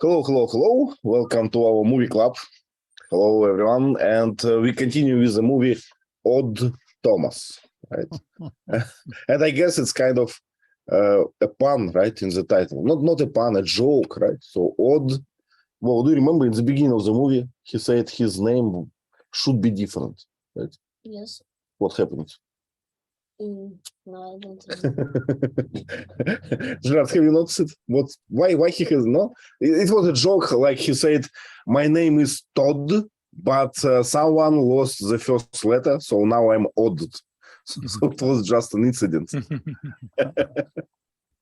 Hello, hello, hello. Welcome to our movie club. Hello, everyone. And we continue with the movie Odd Thomas, right? And I guess it's kind of a pun, right, in the title. Not a pun, a joke, right? So Odd. Well, do you remember in the beginning of the movie, he said his name should be different, right? Yes. What happened? No, I don't know. Gerard, have you noticed it? Why he has no? It was a joke, like he said, my name is Todd, but someone lost the first letter, so now I'm Odd. So it was just an incident.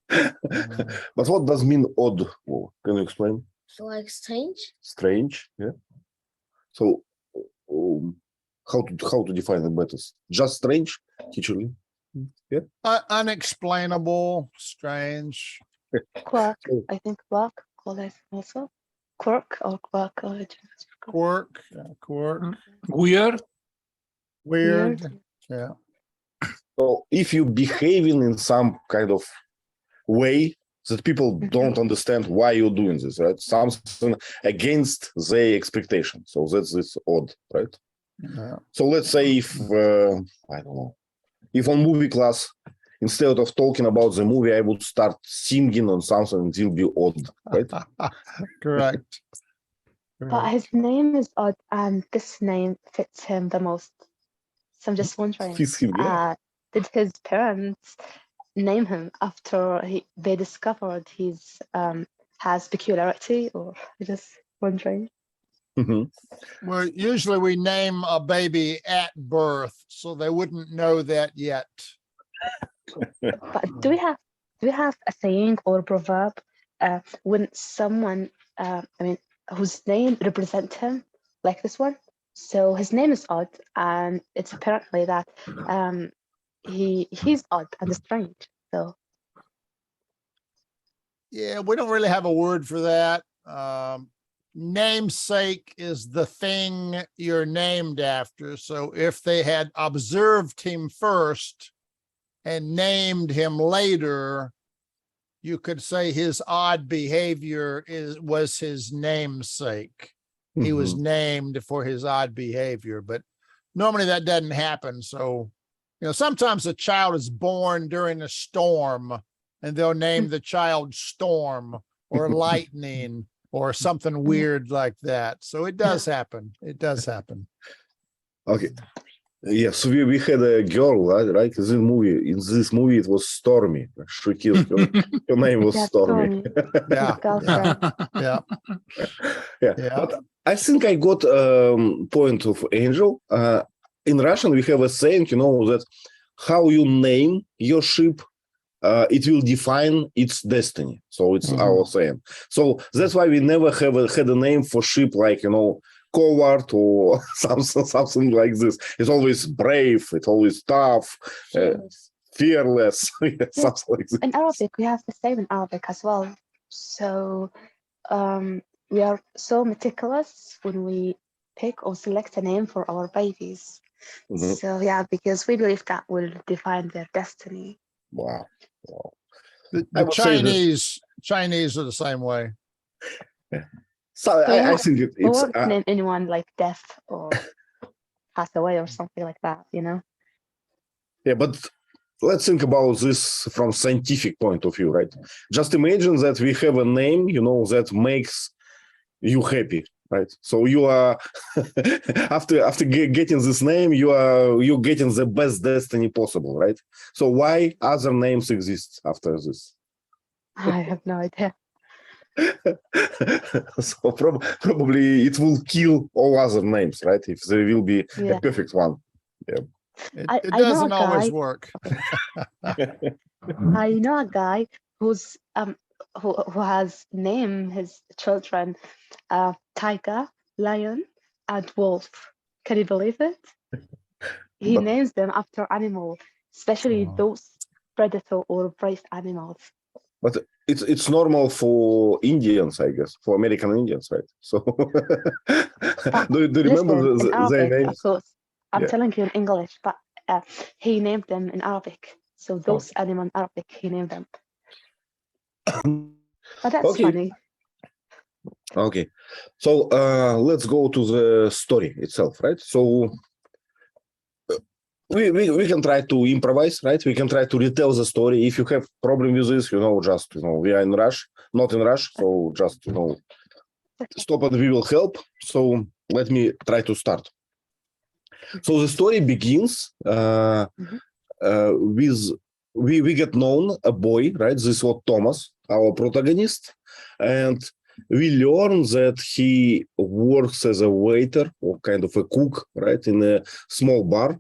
But what does mean odd? Well, can you explain? Like strange? Strange, yeah. So how to define it better? Just strange, teacher? Yeah. Unexplainable, strange. Quirk, I think quirk, call it also. Quirk or quirk. Quirk, quirk. Weird. Weird. Yeah. So if you behaving in some kind of way that people don't understand why you're doing this, right? Something against their expectation. So that's odd, right? Yeah. So let's say if I don't know, if on movie class, instead of talking about the movie, I would start singing on something, it will be odd, right? Correct. But his name is odd, and this name fits him the most. So I'm just wondering, Fits him, yeah. did his parents name him after they discovered he's has peculiarity, or just wondering? Well, usually we name a baby at birth, so they wouldn't know that yet. But do we have a saying or proverb when someone whose name represents him, like this one? So his name is Odd, and it's apparently that he's odd and strange. So Yeah, we don't really have a word for that. Namesake is the thing you're named after. So if they had observed him first and named him later, you could say his odd behavior was his namesake. He was named for his odd behavior, but normally that doesn't happen. So, sometimes a child is born during a storm and they'll name the child Storm or Lightning or something weird like that. So it does happen. It does happen. Okay. Yes, we had a girl, right? In this movie, it was Stormy. She killed her. Her name was Stormy. Yeah. Yeah. Yeah. But I think I got point of Angel. In Russian, we have a saying, that how you name your ship, it will define its destiny. So it's our saying. So that's why we never had a name for ship like, coward or something like this. It's always brave. It's always tough, fearless, something like this. in Arabic, we have the same in Arabic as well. So we are so meticulous when we pick or select a name for our babies. So yeah, because we believe that will define their destiny. Wow. The Chinese are the same way. Yeah. So I think it's won't name anyone like death or pass away or something like that, Yeah, but let's think about this from scientific point of view, right? Just imagine that we have a name, that makes you happy, right? So you are after getting this name, you're getting the best destiny possible, right? So why other names exist after this? I have no idea. So probably it will kill all other names, right? If there will be a perfect one. Yeah. It doesn't always work. I know a guy who's who has named his children tiger, lion, and wolf. Can you believe it? He names them after animals, especially those predator or brave animals. But it's normal for Indians, I guess, for American Indians, right? So do you remember their names? Of course, I'm telling you in English, but he named them in Arabic. So those animals in Arabic, he named them. But that's funny. Okay, so let's go to the story itself, right? So we can try to improvise, right? We can try to retell the story. If you have problem with this, just we are in rush, not in rush, so just stop and we will help. So let me try to start. So the story begins with we get known a boy, right? This was Thomas, our protagonist, and we learn that he works as a waiter or kind of a cook, right, in a small bar.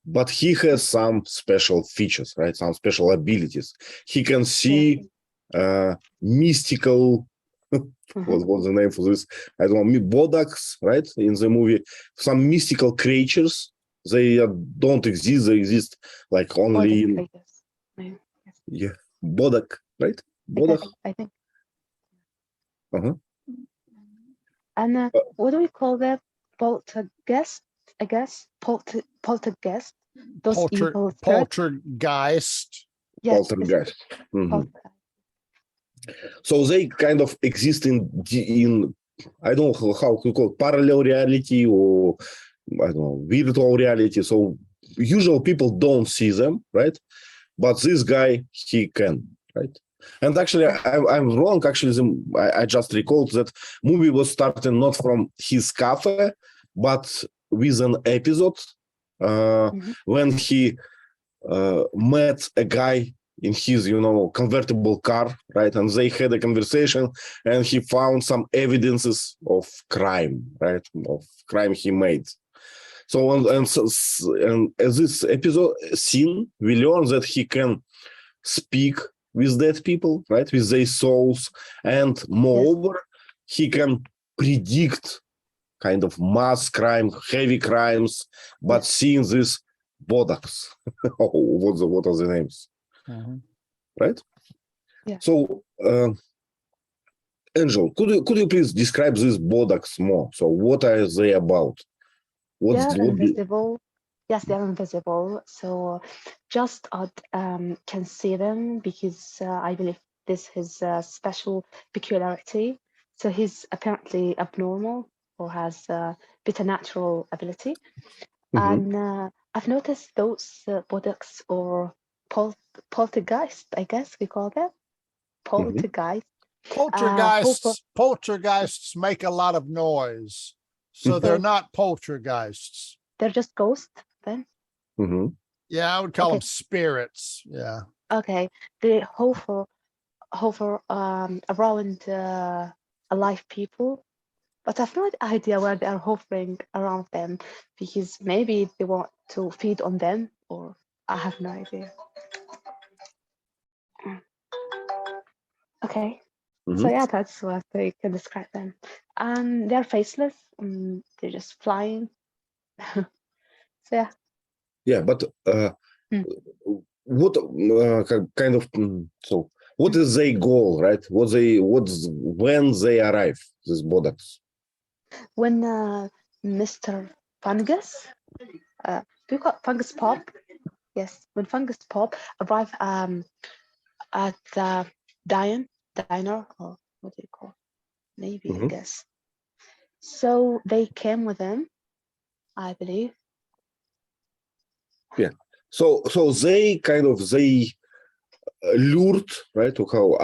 But he has some special features, right? Some special abilities. He can see mystical. What's the name for this? I don't know. Bodachs, right? In the movie, some mystical creatures. They don't exist. They exist like only in Bodach, right? Bodach. I think. Uh-huh. And what do we call them? Poltergeist, I guess. Poltergeist. Those evil spirits. Poltergeist. Yes. Poltergeist. Mhm. Poltergeist. So they kind of exist in I don't know how to call it, parallel reality or I don't know, virtual reality. So usual people don't see them, right? But this guy, he can, right? And actually, I'm wrong. Actually, I just recalled that movie was starting not from his cafe, but with an episode when he met a guy in his, convertible car, right? And they had a conversation, and he found some evidences of crime, right? Of crime he made. So and as this episode scene, we learn that he can speak with dead people, right? With their souls, and moreover, he can predict kind of mass crime, heavy crimes, but seeing this Bodachs, what are the names? Right? Yeah. So, Angel, could you please describe these Bodachs more? So, what are they about? They're invisible. Yes, they're invisible. So just Odd can see them because I believe this is a special peculiarity. So he's apparently abnormal or has preternatural ability. And I've noticed those Bodachs or poltergeist, I guess we call them poltergeist. Poltergeists make a lot of noise, so they're not poltergeists. They're just ghosts then. Yeah, I would call them spirits. Yeah. Okay, they hover around alive people, but I've no idea where they are hovering around them because maybe they want to feed on them, or I have no idea. Okay, so yeah, that's what they can describe them. And they're faceless. They're just flying. So yeah. Yeah, but what kind of so what is their goal, right? When they arrive, these Bodachs? When Mr. Fungus, do you call it Fungus Pop? Yes, when Fungus Pop arrive at the diner, or what do you call it? Maybe, I guess. So they came with him, I believe. Yeah. So they lured, right, or how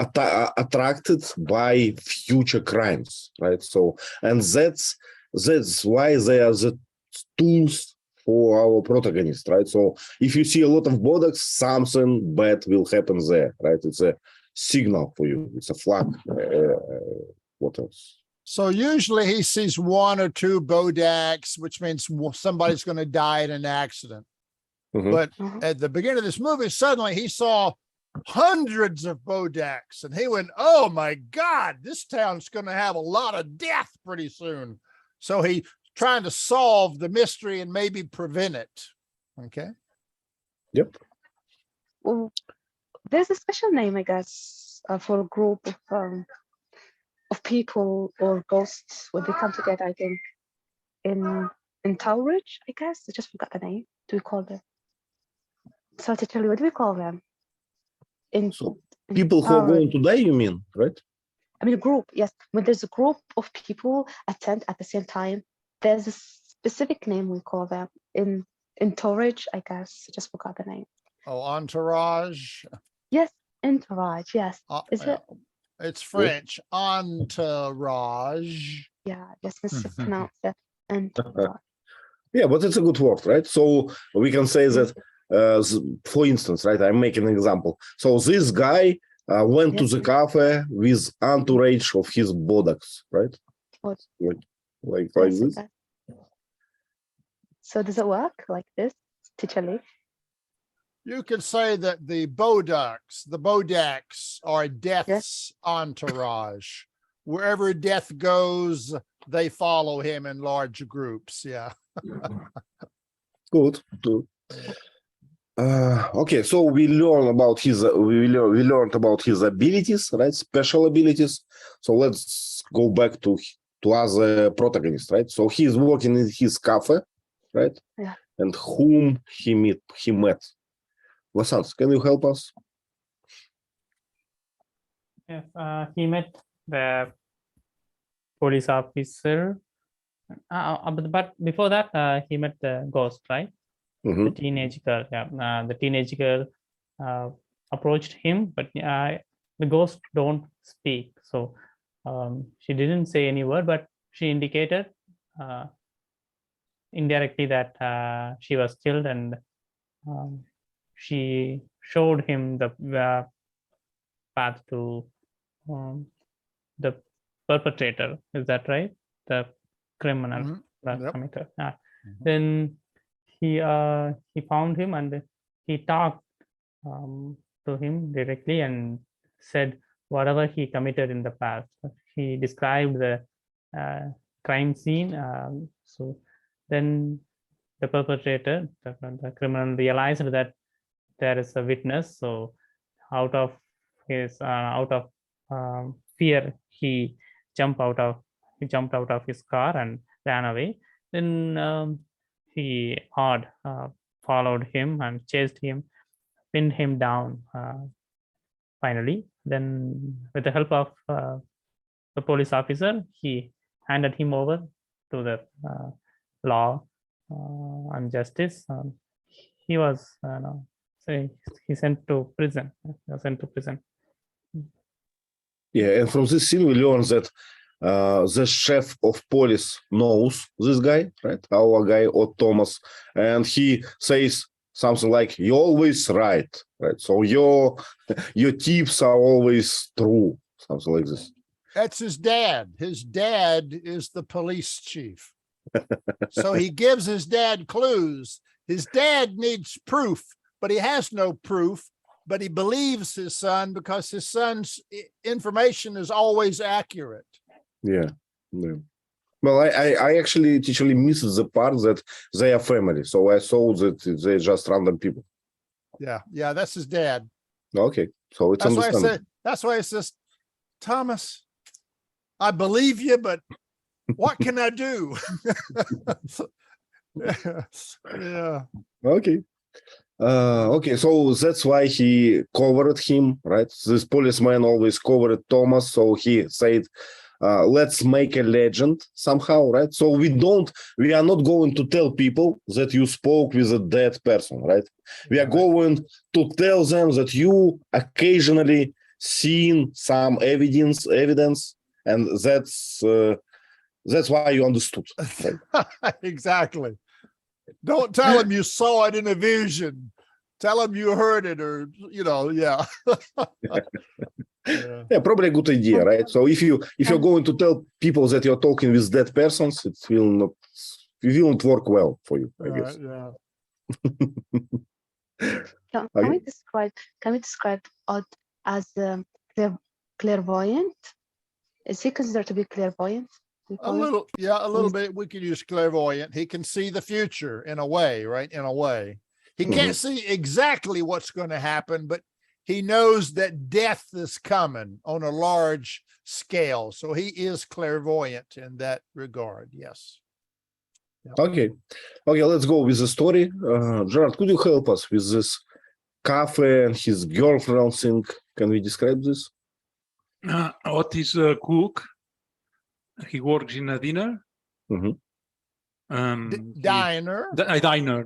attracted by future crimes, right? So and that's why they are the tools for our protagonist, right? So if you see a lot of Bodachs, something bad will happen there, right? It's a signal for you. It's a flag. What else? So usually he sees one or two Bodachs, which means somebody's going to die in an accident. But at the beginning of this movie, suddenly he saw hundreds of Bodachs, and he went, "Oh my God, this town's going to have a lot of death pretty soon." So he's trying to solve the mystery and maybe prevent it. Okay. Yep. Well, there's a special name, I guess, for a group of people or ghosts when they come together. I think in Towridge, I guess. I just forgot the name. Do we call them? So to tell you, what do we call them? People who are going to die, you mean, right? I mean, a group, yes. When there's a group of people attend at the same time, there's a specific name we call them in entourage, I guess. I just forgot the name. Oh, entourage. Yes, entourage, yes. Is Yeah, it? it's French. Entourage. Yeah, just mispronounce it. Entourage. Yeah, but it's a good word, right? So we can say that, for instance, right? I'm making an example. So this guy went to the cafe with entourage of his Bodachs, right? What? Like Yes, this. okay. So does it work like this, Teacher Lee? You could say that the Bodachs are death's entourage. Wherever death goes, they follow him in large groups. Yeah. Good. Okay, so we learned about his we learned about his abilities, right? Special abilities. So let's go back to as a protagonist, right? So he's working in his cafe, right? Yeah. And whom he met. Vasant, can you help us? Yes, he met the police officer, but before that, he met the ghost, right? Mhm. The teenage girl. Yeah, the teenage girl approached him, but the ghost don't speak. So she didn't say any word, but she indicated indirectly that she was killed, and she showed him the path to the perpetrator. Is that right? The criminal, Mhm. the Yep. committer. Then he found him and he talked to him directly and said whatever he committed in the past. He described the crime scene. So then the perpetrator, the criminal, realized that there is a witness. So out of fear, he jumped out of his car and ran away. Then Odd followed him and chased him, pinned him down. Finally, then with the help of the police officer, he handed him over to the law and justice. He was he sent to prison. Yeah, and from this scene we learn that the chef of police knows this guy, right? Our guy, Odd Thomas, and he says something like, "You're always right," right? So your tips are always true, something like this. That's his dad. His dad is the police chief. So he gives his dad clues. His dad needs proof, but he has no proof, but he believes his son because his son's information is always accurate. Yeah. Well, I actually missed the part that they are family. So I saw that they're just random people. Yeah, that's his dad. Okay, so it's understandable. That's why I says, Thomas, I believe you, but what can I do? Yeah. Okay. Okay, so that's why he covered him, right? This policeman always covered Thomas, so he said, let's make a legend somehow, right? So we are not going to tell people that you spoke with a dead person, right? We are going to tell them that you occasionally seen some evidence, and that's why you understood. Right? Exactly. Don't tell him you saw it in a vision. Tell him you heard it, or yeah. Yeah, probably a good idea, right? So if you're going to tell people that you're talking with dead persons, it will not work well for you, I guess. Yeah. Can we describe Odd as clairvoyant? Is he considered to be clairvoyant? A little bit. We could use clairvoyant. He can see the future in a way, right? In a way. He can't see exactly what's going to happen, but he knows that death is coming on a large scale. So he is clairvoyant in that regard. Yes. Yep. Okay, let's go with the story. Gerard, could you help us with this cafe and his girlfriend thing? Can we describe this? Odd is a cook. He works in a dinner. Mhm. Diner. A diner.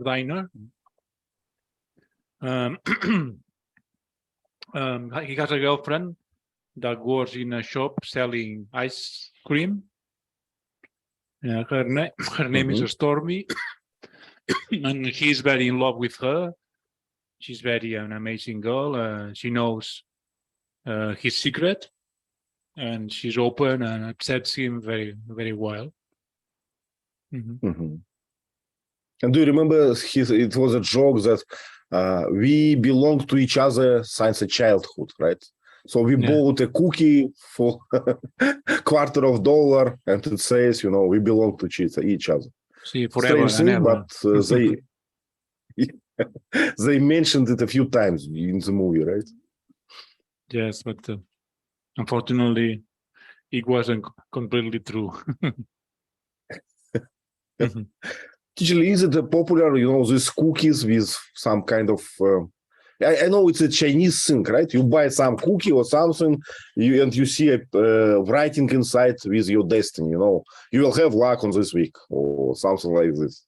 He has a girlfriend that works in a shop selling ice cream. Her name is Stormy, and he's very in love with her. She's very an amazing girl. She knows his secret, and she's open and accepts him very, very well. Mhm. And do you remember it was a joke that we belong to each other since a childhood, right? So we bought a cookie for $250, and it says, we belong to each other. See, forever Strange and thing, ever. but they mentioned it a few times in the movie, right? Yes, but unfortunately, it wasn't completely true. Teacher, is it popular, these cookies with some kind of... I know it's a Chinese thing, right? You buy some cookie or something, and you see a writing inside with your destiny, You will have luck on this week or something like this.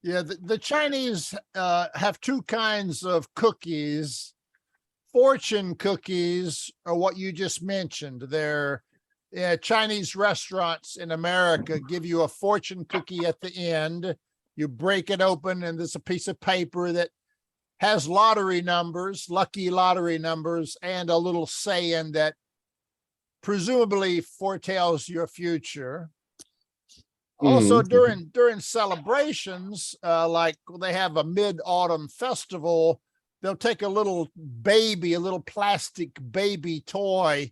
Yeah, the Chinese have two kinds of cookies. Fortune cookies are what you just mentioned. They're Chinese restaurants in America give you a fortune cookie at the end. You break it open, and there's a piece of paper that has lottery numbers, lucky lottery numbers, and a little saying that presumably foretells your future. Also, during celebrations, like they have a mid-autumn festival, they'll take a little plastic baby toy,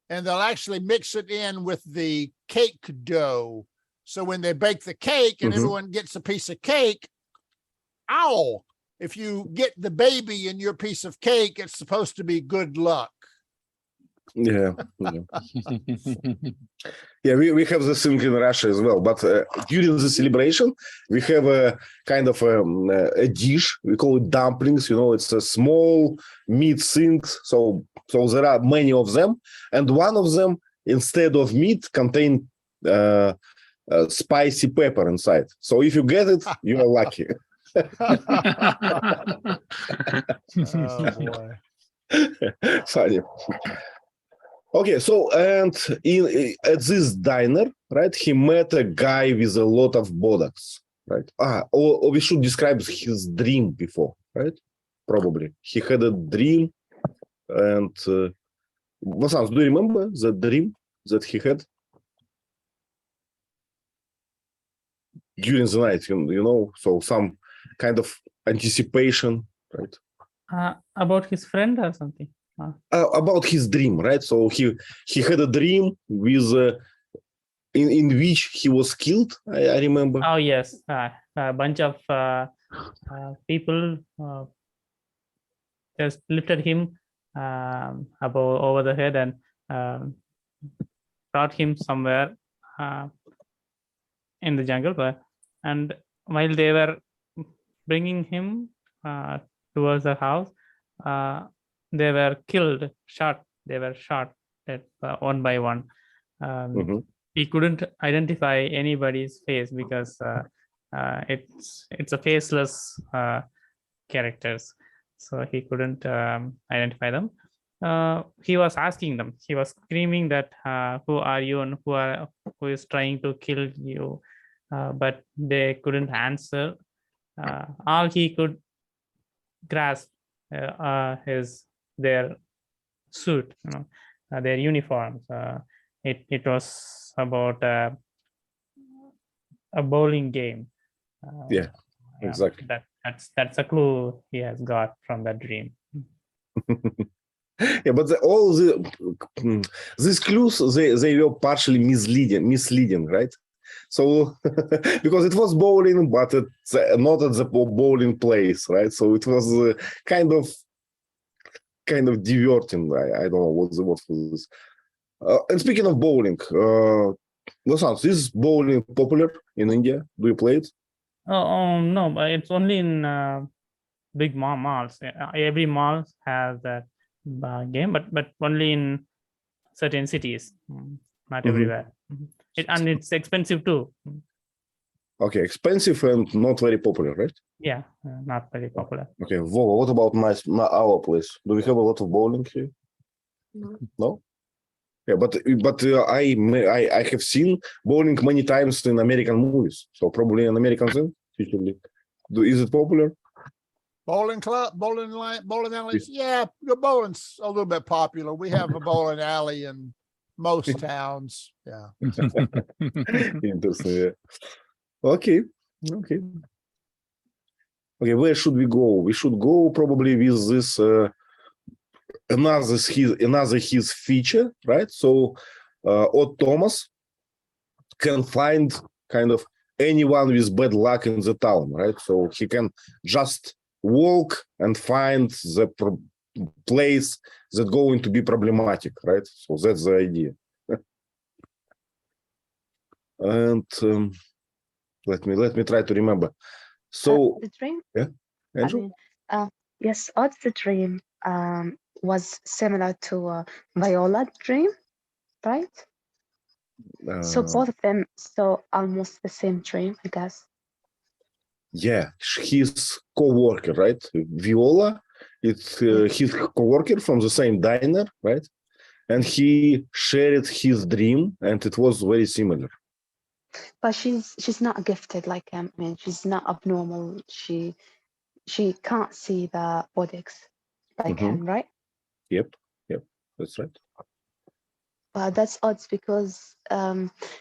and they'll actually mix it in with the cake dough. So when they bake the cake and everyone gets a piece of cake, ow! If you get the baby in your piece of cake, it's supposed to be good luck. Yeah. Yeah, we have this thing in Russia as well. But during the celebration, we have a kind of a dish. We call it dumplings. It's a small meat thing. So there are many of them. And one of them, instead of meat, contain spicy pepper inside. So if you get it, you are lucky. Oh, boy. Funny. Okay, so and at this diner, right, he met a guy with a lot of Bodachs, right? Or we should describe his dream before, right? Probably he had a dream, and Vasant, do you remember the dream that he had during the night? So some kind of anticipation, right? About his friend or something. About his dream, right? So he had a dream with in which he was killed. I remember. Oh yes, a bunch of people just lifted him above over the head and brought him somewhere in the jungle. And while they were bringing him towards the house, they were shot. They were shot one by one. He couldn't identify anybody's face because it's a faceless characters, so he couldn't identify them. He was asking them. He was screaming that who are you and who is trying to kill you, but they couldn't answer. All he could grasp their suit, their uniforms. It was about a bowling game. Yeah, exactly. That's a clue he has got from that dream. Yeah, but all these clues they were partially misleading, right? So because it was bowling, but it's not at the bowling place, right? So it was kind of diverting. I don't know what's the word for this. And speaking of bowling, Vasant, is bowling popular in India? Do you play it? No, but it's only in big malls. Every mall has that game, but only in certain cities, not Mhm. everywhere. And it's expensive too. Okay, expensive and not very popular, right? Yeah, not very popular. Okay, Vova, what about our place? Do we have a lot of bowling here? No. No? Yeah, but I have seen bowling many times in American movies. So probably an American thing. Usually. Is it popular? Bowling club, bowling line, bowling alleys. Yeah, the bowling's a little bit popular. We have a bowling alley in most towns. Yeah. Interesting. Yeah. Okay. Okay. Okay. Where should we go? We should go probably with this another his feature, right? So Odd Thomas can find kind of anyone with bad luck in the town, right? So he can just walk and find the place that's going to be problematic, right? So that's the idea. And let me try to remember. So the dream. yeah, I Andrew? mean, yes, Odd's the dream was similar to Viola dream, right? So both of them saw almost the same dream, I guess. Yeah, his co-worker, right? Viola, it's his co-worker from the same diner, right? And he shared his dream, and it was very similar. But she's not gifted like him. I mean, she's not abnormal. She can't see the Bodachs like him, right? Yep, that's right. But that's odds because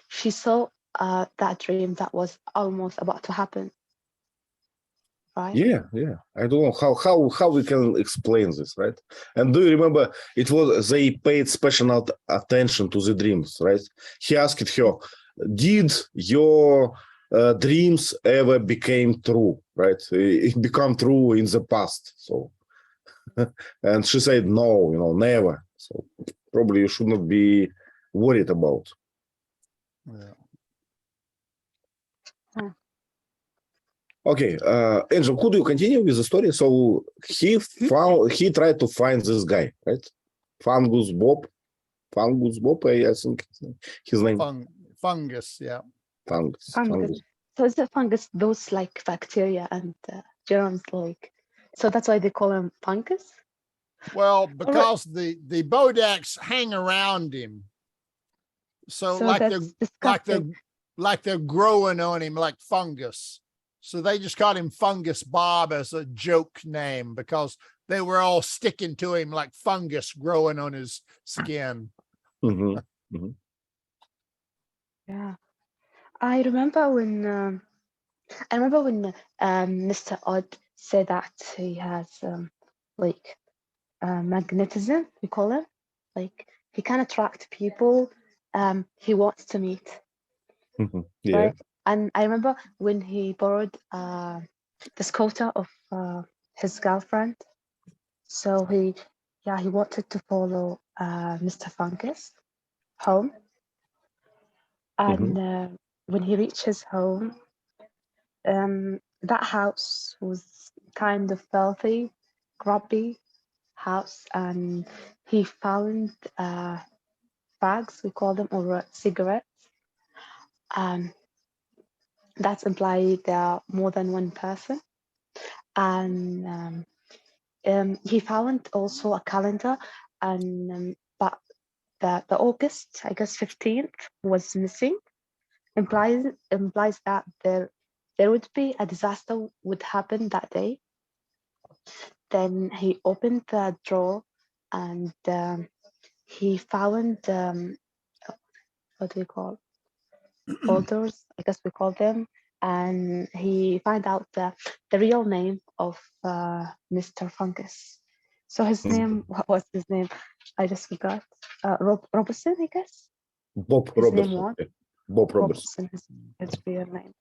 she saw that dream that was almost about to happen, right? Yeah. I don't know how we can explain this, right? And do you remember they paid special attention to the dreams, right? He asked her, "Did your dreams ever became true?" Right? It become true in the past. So, and she said, "No, never." So probably you should not be worried about. Yeah. Okay, Angel, could you continue with the story? So he tried to find this guy, right? Fungus Bob, I think his name. Fungus, yeah. Fungus. So it's the fungus, those like bacteria and germs, like. So that's why they call him fungus. Well, because the Bodachs hang around him, so like they're growing on him like fungus. So they just called him Fungus Bob as a joke name because they were all sticking to him like fungus growing on his skin. Yeah, I remember when Mr. Odd said that he has like magnetism, we call it. Like he can attract people he wants to meet. Yeah. Right? And I remember when he borrowed the scooter of his girlfriend. So he wanted to follow Mr. Fungus home. And when he reached his home, that house was kind of filthy, grubby house, and he found bags, we call them, or cigarettes. That's implied there are more than one person. And he found also a calendar, and but the August, I guess 15th, was missing. Implies that there would be a disaster would happen that day. Then he opened the drawer and he found what do you call folders? I guess we call them. And he found out the real name of Mr. Fungus. So his name, what was his name? I just forgot. Robertson, I guess. Bob His Robertson. name was Bob Robertson. his real name.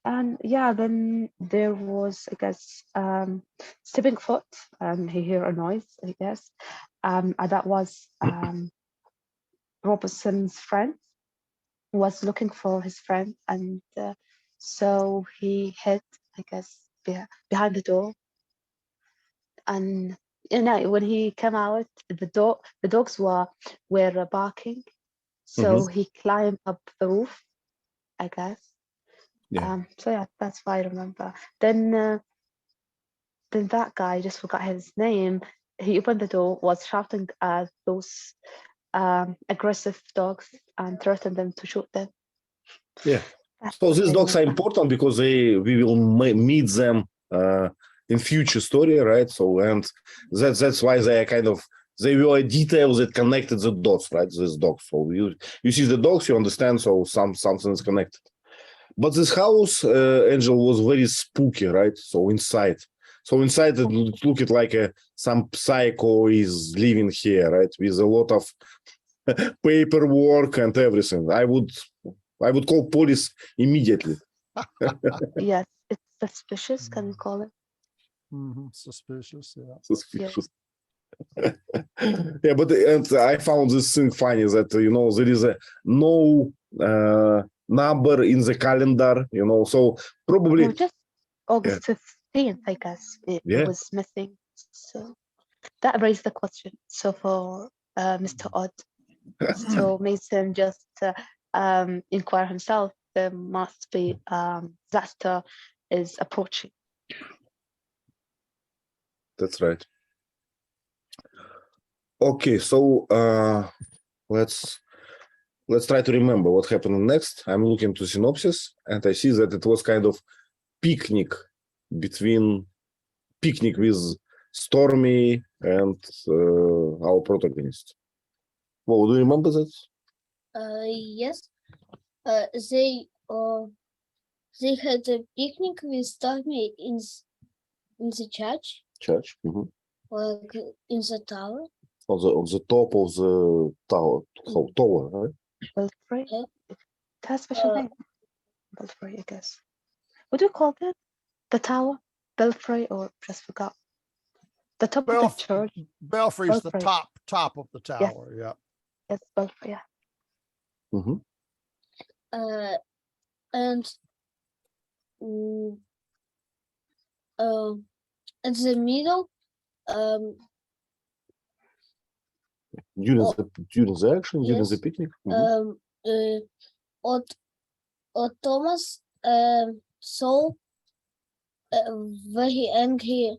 And yeah, then there was, I guess, stepping foot, and he heard a noise, I guess. And that was Robertson's friend was looking for his friend, and so he hid, I guess, behind the door. And when he came out, the dogs were barking, so he climbed up the roof, I guess. Yeah. So yeah, that's what I remember. Then that guy, just forgot his name. He opened the door, was shouting at those aggressive dogs and threatened them to shoot them. Yeah. That's So what these I dogs are remember. important because we will meet them in future story, right? So and that's why they are they were details that connected the dots, right? These dogs. So you see the dogs, you understand. So something is connected. But this house, Angel, was very spooky, right? So inside it looked like some psycho is living here, right? With a lot of paperwork and everything. I would call police immediately. Yes, it's suspicious. Can we call it? Suspicious, yeah. Suspicious. Yeah, but and I found this thing funny that there is no number in the calendar, so probably No, just August 15th, I guess. It Yeah. was missing. So that raised the question. So for Mr. Odd, so Mason just inquire himself. There must be disaster is approaching. That's right. Okay, so let's try to remember what happened next. I'm looking to synopsis, and I see that it was kind of picnic with Stormy and our protagonist. Well, do you remember that? Yes. They had a picnic with Stormy in the church, Church. Mhm. like in the tower. On the top of the tower, right? Belfry. Yeah. It has a special Uh, name. Belfry, I guess. What do you call that? The tower? Belfry, or just forgot? The top of the church. Belfry's the Belfry. top of the tower. Yeah. Yes, Belfry, yeah. Mhm. And in the middle, During the action, during the yes. picnic. Mhm. Or Thomas saw very angry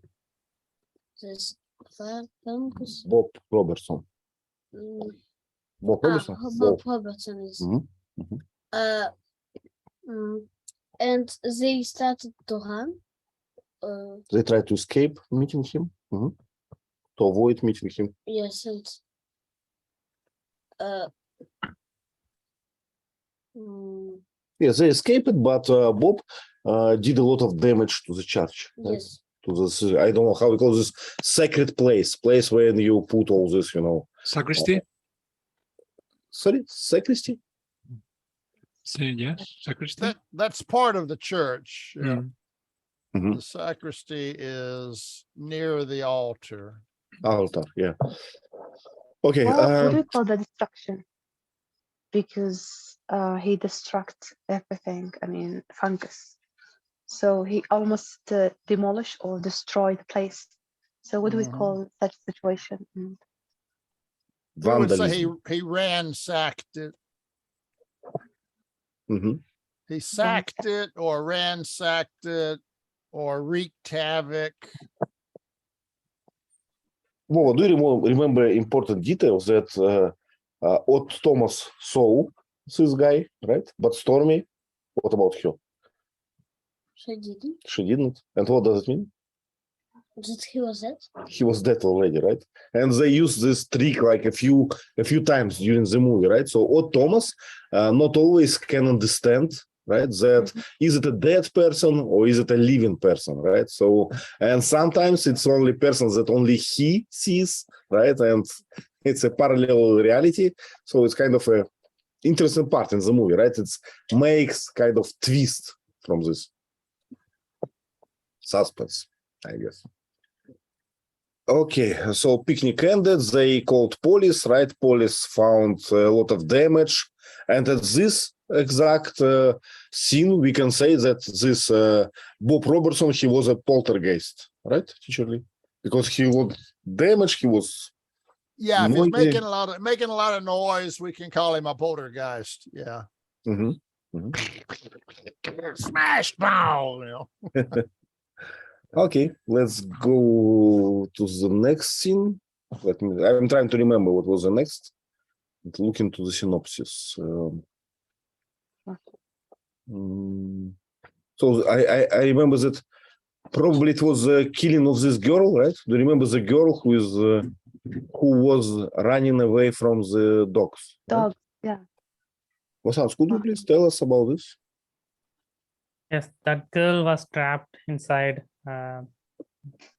this fungus. Bob Robertson. Bob Robertson. Bob Robertson is. Mhm. Mhm. And they started to run. They tried to escape meeting him. Mhm. To avoid meeting him. Yes, and Yes, they escaped, but Bob did a lot of damage to the church. Right? yes, To this, I don't know how we call this, sacred place where you put all this, Sacristy? Sorry, sacristy? Yes, sacristy. That's part of the church. Yeah. Mhm. The sacristy is near the altar. Altar, yeah. Okay. What do we call the destruction? Because he destruct everything. I mean, fungus. So he almost demolish or destroy the place. So what do we Mhm. call such situation? We would say vandalism. he ransacked it. Mhm. He sacked it or ransacked it or wreaked havoc. Well, do you remember important details that Odd Thomas saw this guy, right? But Stormy, what about her? she didn't. She didn't. And what does it mean? That he was it. He was dead already, right? And they used this trick like a few times during the movie, right? So Odd Thomas not always can understand, right? That is it a dead person or is it a living person, right? So, and sometimes it's only persons that only he sees, right? And it's a parallel reality. So it's kind of a interesting part in the movie, right? It makes kind of twist from this suspense, I guess. Okay, so picnic ended, they called police, right? Police found a lot of damage. And at this exact scene, we can say that this Bob Robertson, he was a poltergeist, right, Teacher Lee? Because he would damage. He was Yeah, if he's noisy. making a lot of noise, we can call him a poltergeist. Yeah. Mhm. Smash down, you know. Okay, let's go to the next scene. I'm trying to remember what was the next. Look into the synopsis. So I remember that probably it was the killing of this girl, right? Do you remember the girl who was running away from the dogs? Dog. Yeah. Vasant, could you please tell us about this? Yes, that girl was trapped inside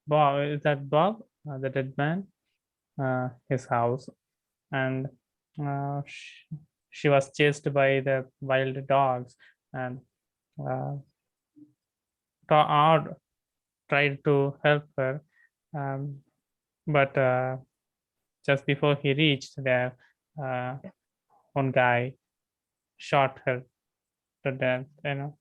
Bob. Is that Bob, the dead man? His house, and she was chased by the wild dogs, and Todd Odd tried to help her, but just before he reached there, one guy shot her to death, you know.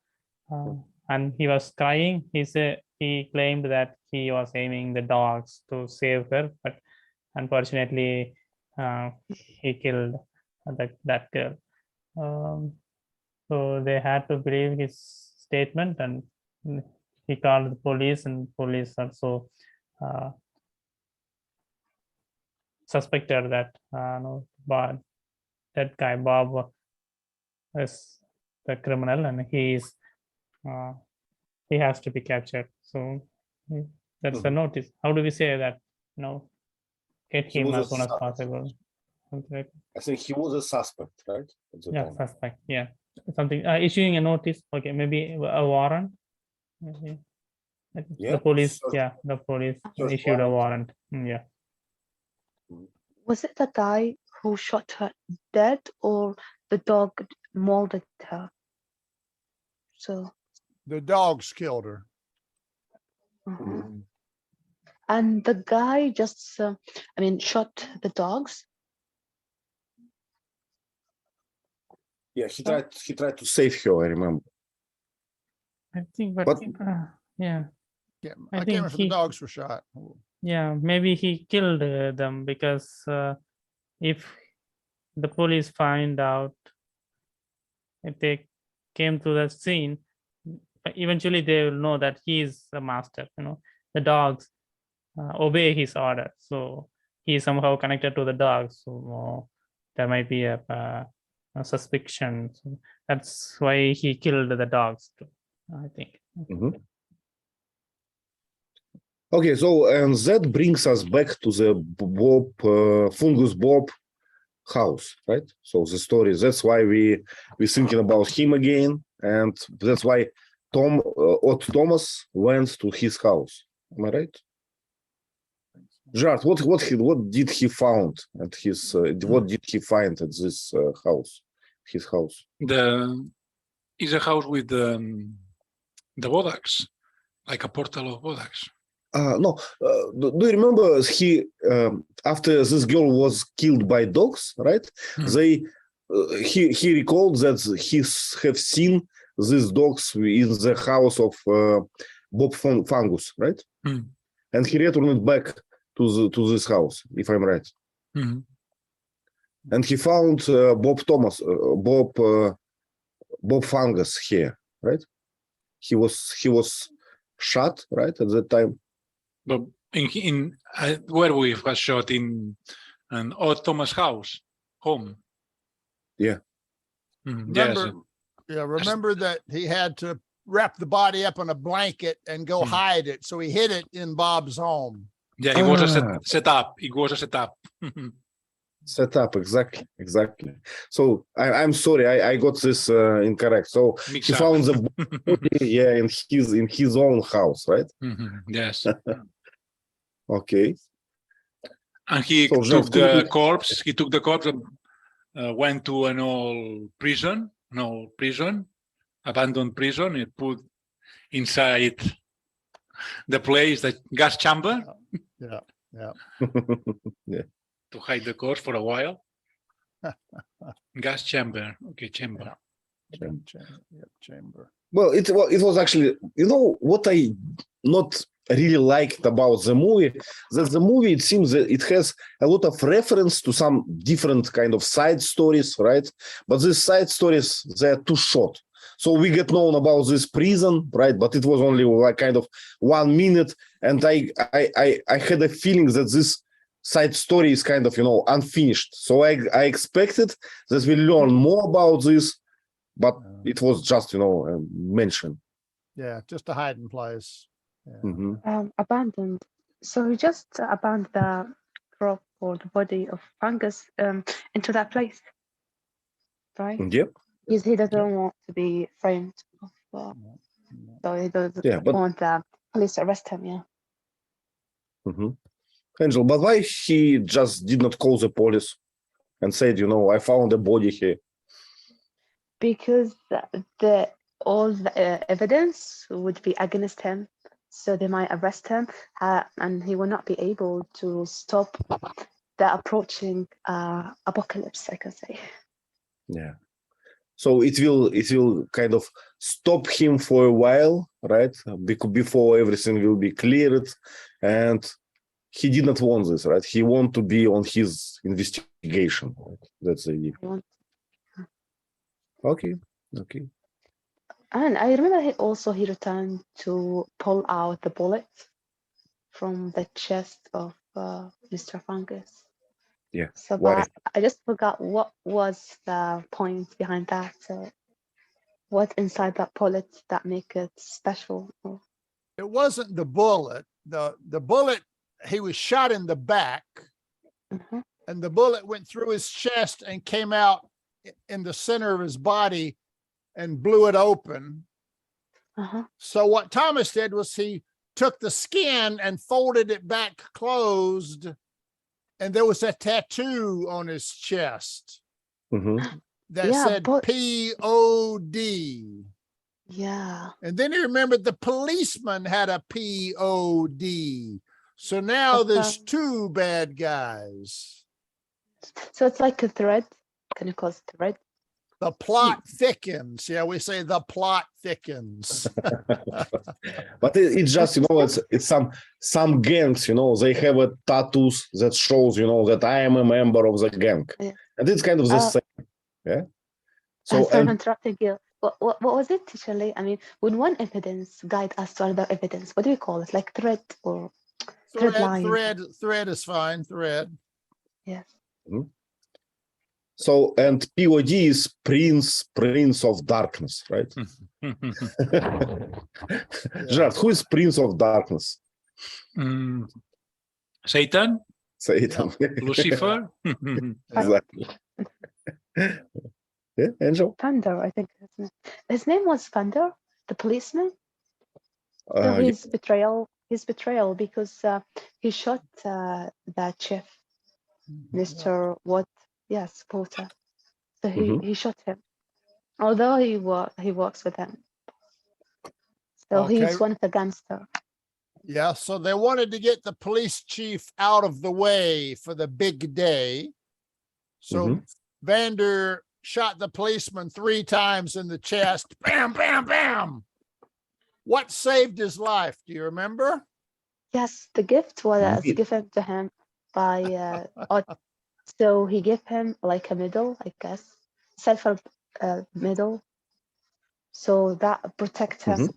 And he was crying. He claimed that he was aiming the dogs to save her, but unfortunately, he killed that girl. So they had to believe his statement, and he called the police, and police also suspected that that guy Bob is the criminal, and he has to be captured. So that's the notice. How do we say that? Get He him was a as soon as suspect. possible. Something like I think he was a suspect, right? At the yeah, time. suspect. Yeah, something issuing a notice. Okay, maybe a warrant. Maybe. Yeah, The police. search- Yeah, the police search issued a warrant. warrant. Yeah. Was it the guy who shot her dead, or the dog mauled her? So. The dogs killed her. Mhm. And the guy just, shot the dogs. Yeah, he tried to save her, I remember. I think, but yeah, Yeah, I I think can't remember if the he- dogs were shot. yeah, maybe he killed them because if the police find out, if they came to the scene, eventually they will know that he is the master. The dogs obey his order, so he is somehow connected to the dogs. So there might be a suspicion. So that's why he killed the dogs too, I think. Mhm. Okay, so and that brings us back to the Fungus Bob house, right? So the story. That's why we're thinking about him again, and that's why Odd Thomas went to his house. Am I right? Jart, what did he found at his? What did he find at this house? His house. Is a house with the Bodachs, like a portal of Bodachs. No. Do you remember after this girl was killed by dogs, right? He recalled that he have seen these dogs in the house of Bob Fungus, right? And he returned back to this house, if I'm right. And he found Bob Fungus here, right? He was shot, right, at that time. But in where we was shot in an Odd Thomas home. Yeah. Remember that he had to wrap the body up in a blanket and go hide it. So he hid it in Bob's home. Yeah, it was a setup. It was a setup. Set up, exactly. So I'm sorry, I got this incorrect. So he found the body, in his own house, right? Yes. Okay. And he took the corpse. He took the corpse and went to an old prison, abandoned prison. It put inside the place, the gas chamber. Yeah. Yeah. To hide the corpse for a while. Gas chamber. Okay, chamber. Chamber. Well, it was actually, what I not really liked about the movie, that the movie, it seems that it has a lot of reference to some different kind of side stories, right? But these side stories, they're too short. So we get known about this prison, right? But it was only like kind of 1 minute. And I had a feeling that this side story is kind of, unfinished. So I expected that we learn more about this, but it was just, mentioned. Yeah, just a hiding place. Yeah. Mhm. Abandoned. So he just abandoned the crop or the body of Fungus into that place, right? Yep. Because he doesn't want to be framed. So he doesn't Yeah, but want the police to arrest him. Yeah. mhm. Angel, but why he just did not call the police and said, I found a body here? Because all the evidence would be against him, so they might arrest him, and he will not be able to stop the approaching apocalypse, I can say. Yeah. So it will kind of stop him for a while, right? Before everything will be cleared, and he did not want this, right? He want to be on his investigation. That's the idea. Okay. And I remember he returned to pull out the bullet from the chest of Mr. Fungus. Yeah. So, Why? but I just forgot what was the point behind that. What inside that bullet that make it special? It wasn't the bullet. The bullet, he was shot in the back, and the bullet went through his chest and came out in the center of his body and blew it open. So what Thomas did was he took the skin and folded it back closed, and there was a tattoo on his chest that said P.O.D. Yeah. And then he remembered the policeman had a P.O.D. So now there's two bad guys. So it's like a thread. Can you call it a thread? The plot thickens. Yeah, we say the plot thickens. But it's just, it's some gangs, they have a tattoos that shows, that I am a member of the gang. Yeah. And it's kind of the same. Yeah. So I'm interrupting you. What was it, Teacher Lee? I mean, when one evidence guide us to another evidence, what do we call it? Like thread or thread line? Thread is fine. Thread. Yes. So, and POD is Prince of Darkness, right? Gerard, who is Prince of Darkness? Satan? Satan. Lucifer? Exactly. Yeah, Angel? Thunder, I think his name was Thunder, the policeman. So his betrayal because he shot that chef, Mr. What? Yes, Porter. So he shot him, although he works with him. So he's one of the gangsters. Yeah, so they wanted to get the police chief out of the way for the big day. So Vander shot the policeman 3 times in the chest. Bam, bam, bam. What saved his life? Do you remember? Yes, the gift was given to him by Odd. So he gave him like a medal, I guess, silver medal. So that protect him.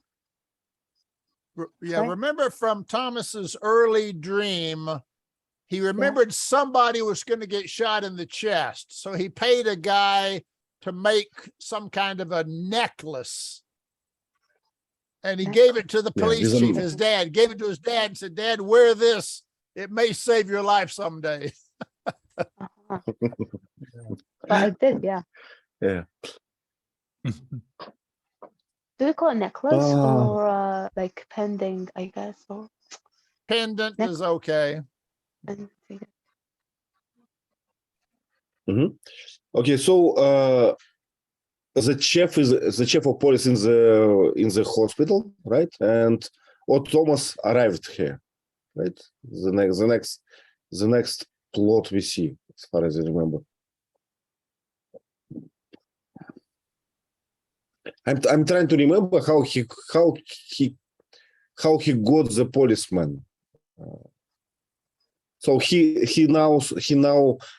Yeah, remember from Thomas's early dream, he remembered somebody was going to get shot in the chest. So he paid a guy to make some kind of a necklace. And he gave it to the police chief, his dad, gave it to his dad and said, Dad, wear this. It may save your life someday. But I did, yeah. Yeah. Do we call it necklace or like pending, I guess? Or pendant is okay. Okay, so the chief of police in the hospital, right? And Thomas arrived here, right? The next plot we see, as far as I remember. I'm trying to remember how he how he got the policeman. So he now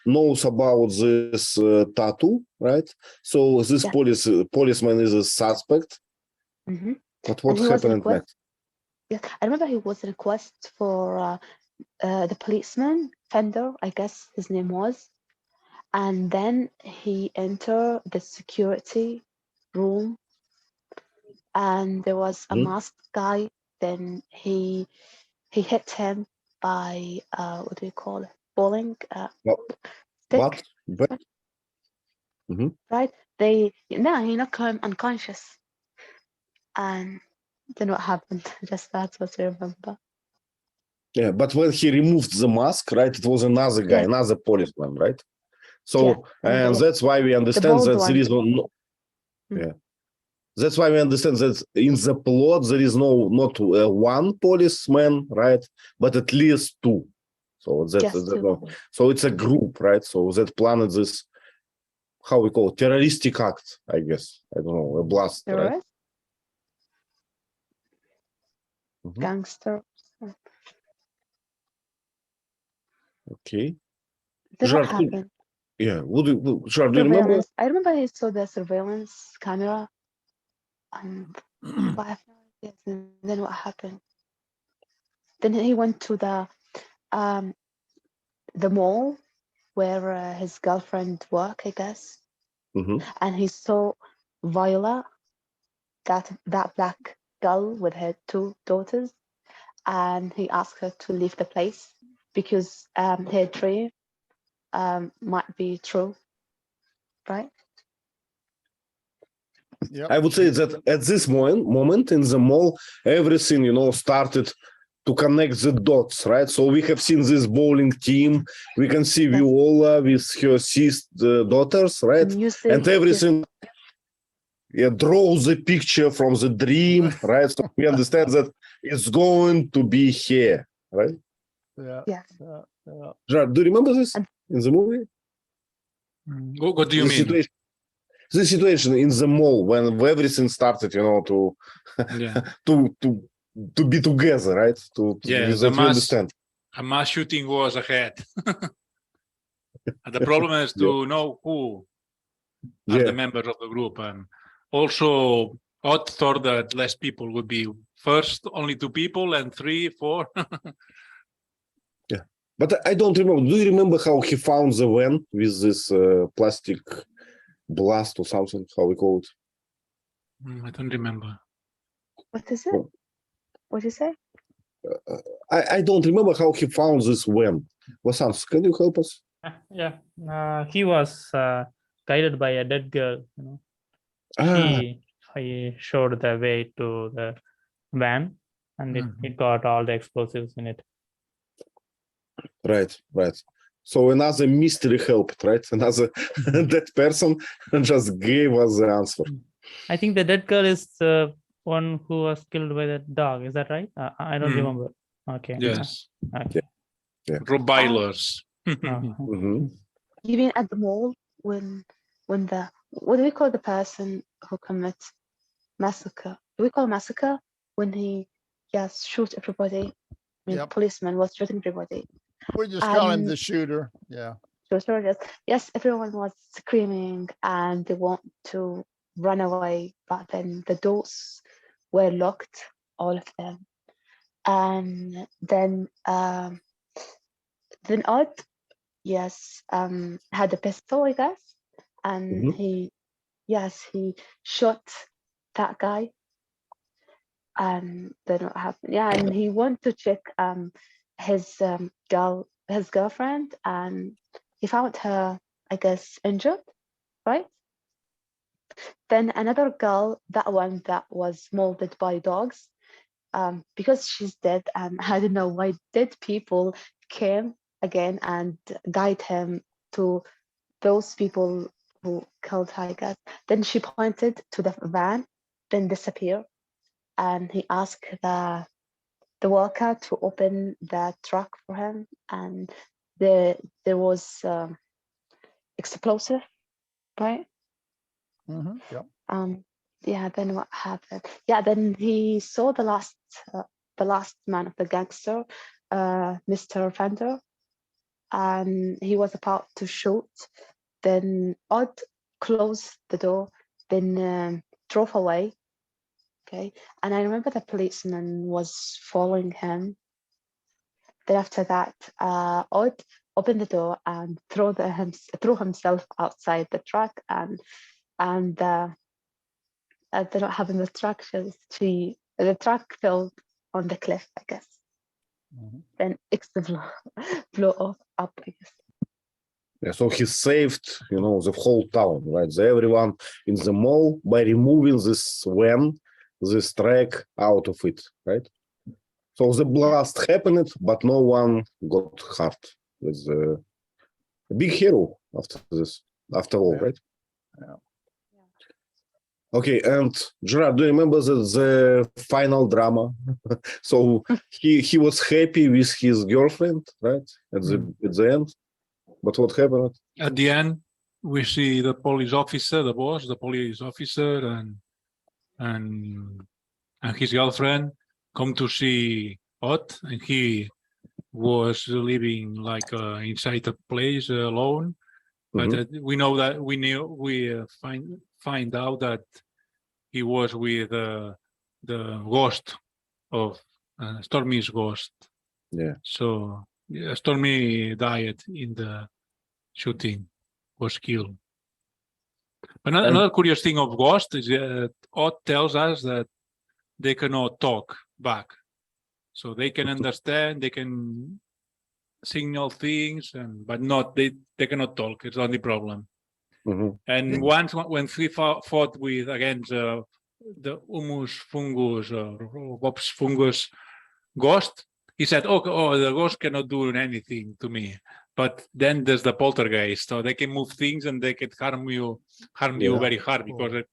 knows about this tattoo, right? So this policeman is a suspect. Mhm. But And what he was happened request. next? Yeah, I remember he was a request for the policeman, Fender, I guess his name was. And then he entered the security room, and there was a masked guy. Then he hit him by what do you call it? Bowling stick, But right? He knocked him unconscious, and then what happened? Just that's what I remember. yeah, but when he removed the mask, right, it was another guy, Yeah. another policeman, right? So Yeah, and that's why we understand bald that one. there is no. Yeah. That's why we understand that in the plot there is not one policeman, right? But at least two. So so it's a group, right? So that planned this, how we call it, terroristic act, I guess. I don't know, a blast, right? Terrorist, Mhm. gangster. Okay. Then Jar, what happened? yeah. Jar, do you remember? Surveillance. I remember he saw the surveillance camera, and but I have no idea. And then what happened? Then he went to the mall where his girlfriend worked, I guess, and he saw Viola, that black girl with her two daughters, and he asked her to leave the place because her dream might be true, right? Yep. I would say that at this moment in the mall, everything, started to connect the dots, right? So we have seen this bowling team. We can see Viola with her daughters, right? Music, And everything draws the picture from the dream, right? So we understand that it's going to be here, right? Yeah. Gerard, do you remember this in the movie? What do you mean? The situation in the mall when everything started, to Yeah. to be together, right? Yeah, that we understand. A mass shooting was ahead. And the problem is to know who are the members of the group. And also, Odd thought that less people would be first, only 2 people, and 3, 4. Yeah, but I don't remember. Do you remember how he found the van with this plastic blast or something? How we call it? I don't remember. What is it? What did you say? I don't remember how he found this van. Vasant, can you help us? Yeah, he was guided by a dead girl. He showed the way to the van, and it got all the explosives in it. Right. So another mystery helped, right? Another dead person just gave us the answer. I think the dead girl is the one who was killed by the dog. Is that right? I don't remember. Okay. Yes. Okay. Yeah. Rottweilers. You mean at the mall when the what do we call the person who commits massacre? Do we call massacre when he shoot everybody? I mean, policeman was shooting everybody. We just call him the shooter. Yeah. Sure. Yes, everyone was screaming and they want to run away, but then the doors were locked, all of them. And then Odd, had a pistol, I guess, and he shot that guy. And then what happened? Yeah, and he wanted to check his girlfriend, and he found her, I guess, injured, right? Then another girl, that one that was molded by dogs, because she's dead, and I don't know why dead people came again and guide him to those people who killed her, I guess. Then she pointed to the van, then disappeared, and he asked the worker to open the truck for him, and there was explosive, right? Yep. Then what happened? Yeah, then he saw the last the last man of the gangster, Mr. Fender, and he was about to shoot. Then Odd closed the door, then drove away. Okay, and I remember the policeman was following him. Then after that, Odd opened the door and threw himself outside the truck, and they don't have instructions. The truck fell on the cliff, I guess. Then exploded, blew up, I guess. Yeah, so he saved, the whole town, right? So everyone in the mall by removing this van, this track out of it, right? So the blast happened, but no one got hurt. It's a big hero after all, right? Yeah. Okay, and Gerard, do you remember the final drama? So he was happy with his girlfriend, right? At the end. But what happened? At the end, we see the police officer, the boss, the police officer, and his girlfriend come to see Odd, and he was living like inside a place alone. But we know that we find out that he was with the ghost of Stormy's ghost. Yeah. So Stormy died in the shooting, was killed. Another curious thing of ghost is Odd tells us that they cannot talk back, so they can understand, they can signal things, but not they cannot talk. It's the only problem. And once when we fought with against the humus fungus or Bob's fungus ghost, he said, "Oh, the ghost cannot do anything to me." But then there's the poltergeist, so they can move things and they can harm you very hard, because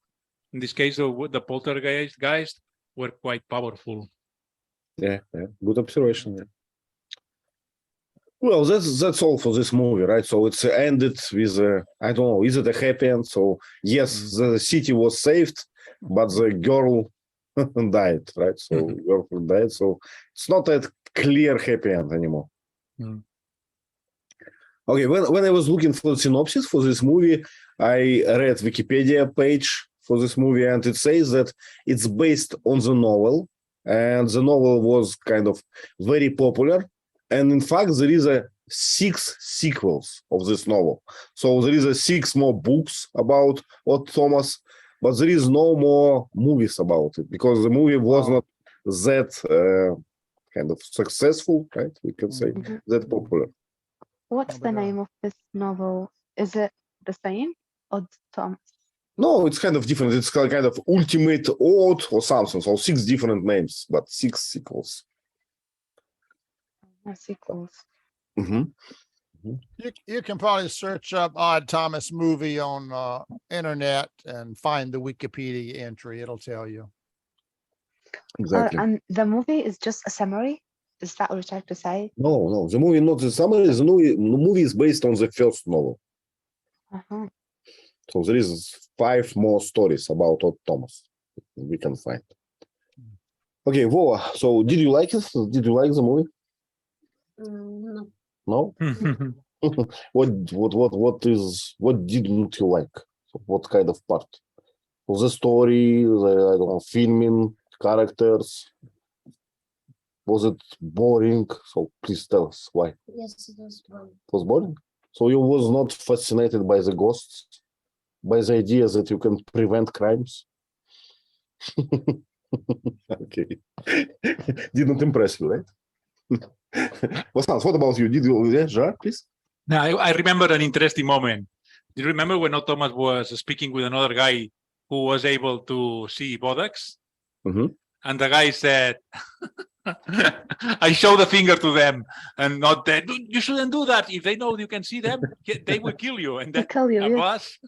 in this case, the poltergeist were quite powerful. Yeah, good observation. Yeah. Well, that's all for this movie, right? So it's ended with I don't know, is it a happy end? So yes, the city was saved, but the girl died, right? So girlfriend died. So it's not that clear happy end anymore. Okay, when I was looking for the synopsis for this movie, I read Wikipedia page for this movie, and it says that it's based on the novel, and the novel was kind of very popular. And in fact, there is 6 sequels of this novel. So there is 6 more books about Odd Thomas, but there is no more movies about it, because the movie was not that kind of successful, right? We can say that popular. What's the name of this novel? Is it the same? Odd Thomas? No, it's kind of different. It's kind of Ultimate Odd or something. So 6 different names, but 6 sequels. Sequels. You can probably search up Odd Thomas movie on internet and find the Wikipedia entry. It'll tell you. Exactly. And the movie is just a summary? Is that what you're trying to say? No. The movie not the summary. The movie is based on the first novel. So there is 5 more stories about Odd Thomas we can find. Okay, Voa. So did you like it? Did you like the movie? No. No? What didn't you like? What kind of part? The story, I don't know, filming, characters. Was it boring? So please tell us why. Yes, it was boring. It was boring? So you was not fascinated by the ghosts? By the idea that you can prevent crimes? Okay. Didn't impress you, right? What about you? Did you, Gerard, please? Now, I remember an interesting moment. Do you remember when Odd Thomas was speaking with another guy who was able to see Bodachs? And the guy said, I show the finger to them, and not that. You shouldn't do that. If they know you can see them, they will kill you. And then Abbas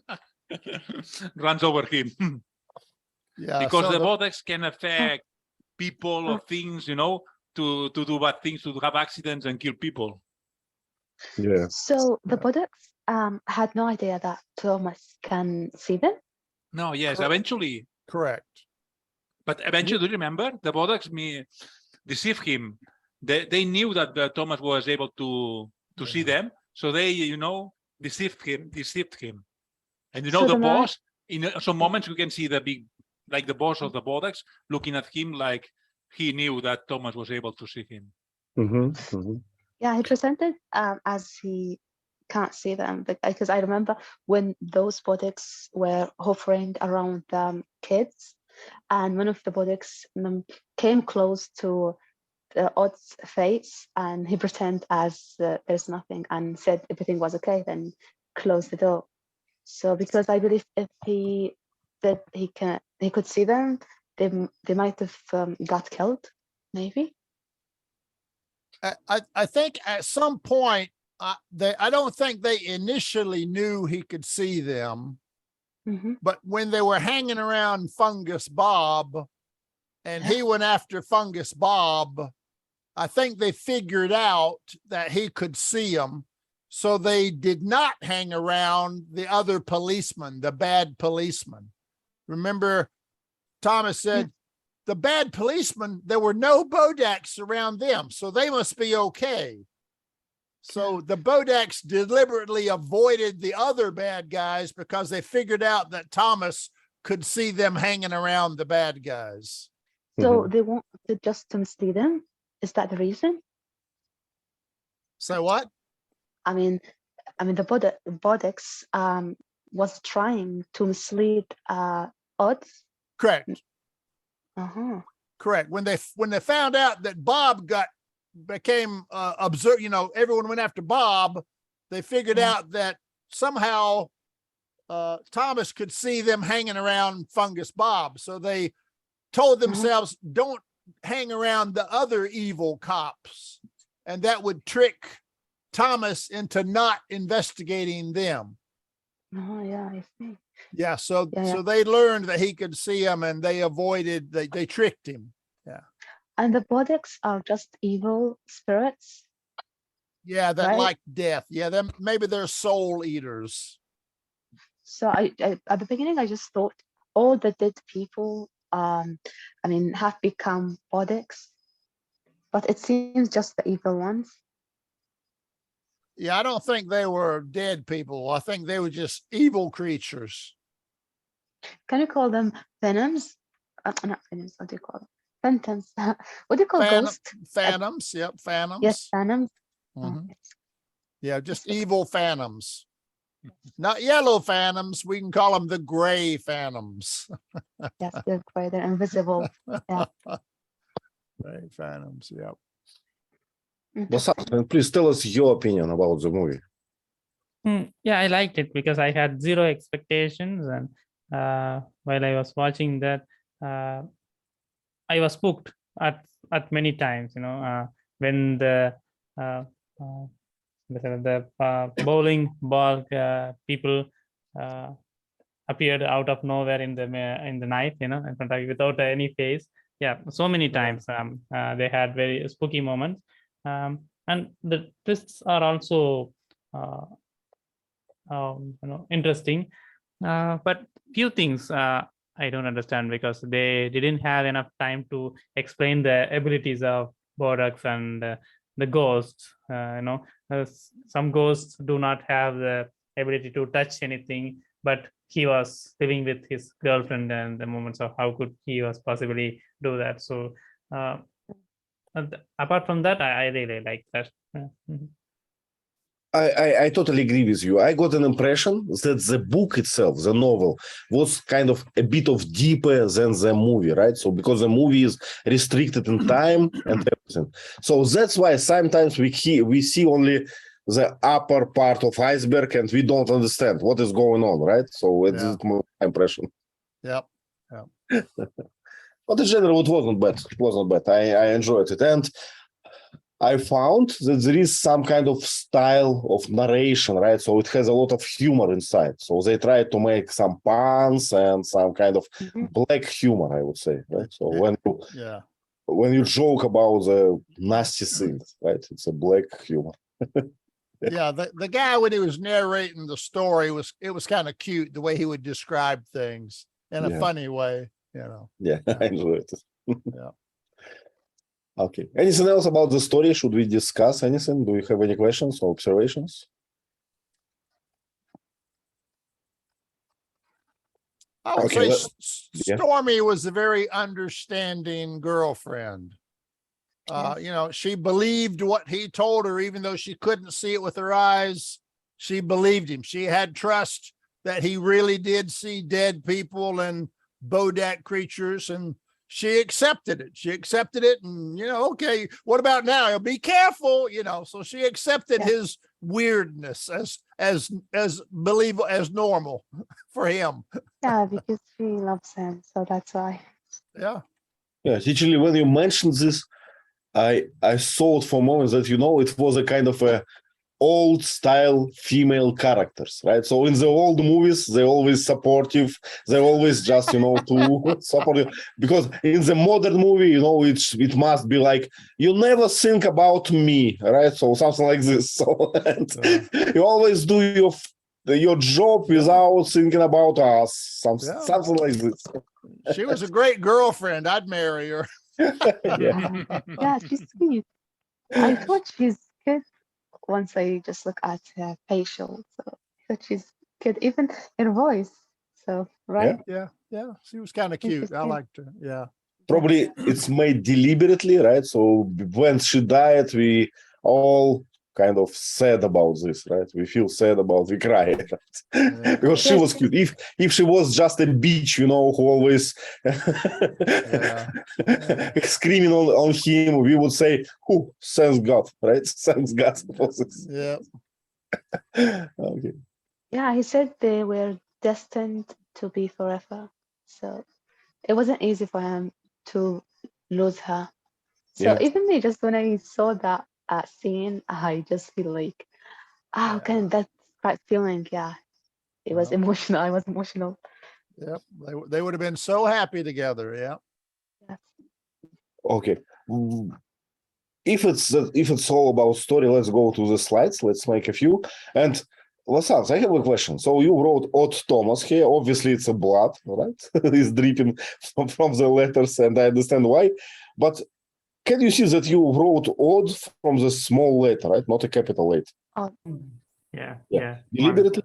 runs over him. Yeah, because the Bodachs can affect people or things, to do bad things, to have accidents and kill people. Yeah. So the Bodachs had no idea that Thomas can see them? No, yes, eventually. Correct. But eventually, do you remember? The Bodachs deceive him. They knew that Thomas was able to see them, so they, deceived him. And So the the man- boss, in some moments we can see the big, like the boss of the Bodachs looking at him like he knew that Thomas was able to see him. Yeah, he presented as he can't see them, because I remember when those Bodachs were hovering around the kids, and one of the Bodachs came close to the Odd's face, and he pretended as there's nothing and said everything was okay, then closed the door. So because I believe if he could see them, they might have got killed, maybe. I think at some point, I don't think they initially knew he could see them, but when they were hanging around Fungus Bob and he went after Fungus Bob, I think they figured out that he could see them. So they did not hang around the other policeman, the bad policeman. Remember, Thomas said, the bad policemen, there were no Bodachs around them, so they must be okay. So the Bodachs deliberately avoided the other bad guys because they figured out that Thomas could see them hanging around the bad guys. So they wanted just to mislead him? Is that the reason? So what? I mean, the Bodachs was trying to mislead Odds. Correct. Correct. When they found out that Bob became observed, everyone went after Bob, they figured out that somehow Thomas could see them hanging around Fungus Bob. So they told themselves, don't hang around the other evil cops. And that would trick Thomas into not investigating them. Oh, yeah, I see. Yeah, so they learned that he could see him and they avoided, they tricked him. Yeah. And the Bodachs are just evil spirits? Yeah, that right? like death. Yeah, maybe they're soul eaters. So I at the beginning I just thought all the dead people have become Bodachs, but it seems just the evil ones. Yeah, I don't think they were dead people. I think they were just evil creatures. Can you call them venoms? Not venoms, what do you call them? Phantoms. What do you call ghosts? Phantoms, yep, phantoms. Yes, phantoms. Yeah, just evil phantoms. Not yellow phantoms. We can call them the gray phantoms. Yes, they're gray, they're invisible. Yeah. Gray phantoms, yep. Bodachs, please tell us your opinion about the movie. Yeah, I liked it because I had zero expectations, and while I was watching that, I was spooked at many times. When the bowling ball people appeared out of nowhere in the night, in front of you without any face. Yeah, so many times they had very spooky moments, and the twists are also interesting, but few things I don't understand because they didn't have enough time to explain the abilities of Bodachs and the ghosts. Some ghosts do not have the ability to touch anything, but he was living with his girlfriend, and the moments of how could he was possibly do that. So apart from that, I really like that. I totally agree with you. I got an impression that the book itself, the novel, was kind of a bit of deeper than the movie, right? So because the movie is restricted in time and everything. So that's why sometimes we see only the upper part of iceberg and we don't understand what is going on, right? So it's my impression. Yep. But in general, it wasn't bad. It wasn't bad. I enjoyed it. And I found that there is some kind of style of narration, right? So it has a lot of humor inside. So they try to make some puns and some kind of black humor, I would say, right? So when you joke about the nasty things, right? It's a black humor. Yeah, the guy, when he was narrating the story, it was kind of cute the way he would describe things in a funny way, Yeah, I enjoyed it. Yeah. Okay. Anything else about the story? Should we discuss anything? Do you have any questions or observations? I would Okay, say yeah. Stormy was a very understanding girlfriend. You know, she believed what he told her, even though she couldn't see it with her eyes. She believed him. She had trust that he really did see dead people and Bodak creatures, and she accepted it. She accepted it, and you know, okay, what about now? Be careful, you know. So she accepted his weirdness as believable, as normal for him. Yeah, because she loves him, so that's why. Yeah. Yeah, actually, when you mentioned this, I thought for a moment that, you know, it was a kind of a old style female characters, right? So in the old movies, they're always supportive. They're always just, you know, too supportive. Because in the modern movie, you know, it must be like, you never think about me, right? So something like this. So you always do your job without thinking about us. Something like this. She was a great girlfriend. I'd marry her. Yeah, she's sweet. I thought she's good once I just look at her facial. So I thought she's good, even in voice. So, right? Yeah. She was kind of cute. I liked her. Yeah. Probably it's made deliberately, right? So when she died, we all kind of sad about this, right? We feel sad about, we cry, right? Because she was cute. If she was just a bitch, you know, who always screaming on him, we would say, "Oh, thanks God," right? Thanks God for this. Yeah. Okay. Yeah, he said they were destined to be forever. So it wasn't easy for him to lose her. So even me, just when I saw that scene, I just feel like, okay, that's right feeling. Yeah, it was emotional. I was emotional. Yep. They would have been so happy together. Yeah. Yes. Okay. If it's all about story, let's go to the slides. Let's make a few. And Lasans, I have a question. So you wrote Odd Thomas here. Obviously, it's a blood, right? It's dripping from the letters, and I understand why. But can you see that you wrote Odd from the small letter, right? Not a capital letter. Oh, Yeah. Deliberately?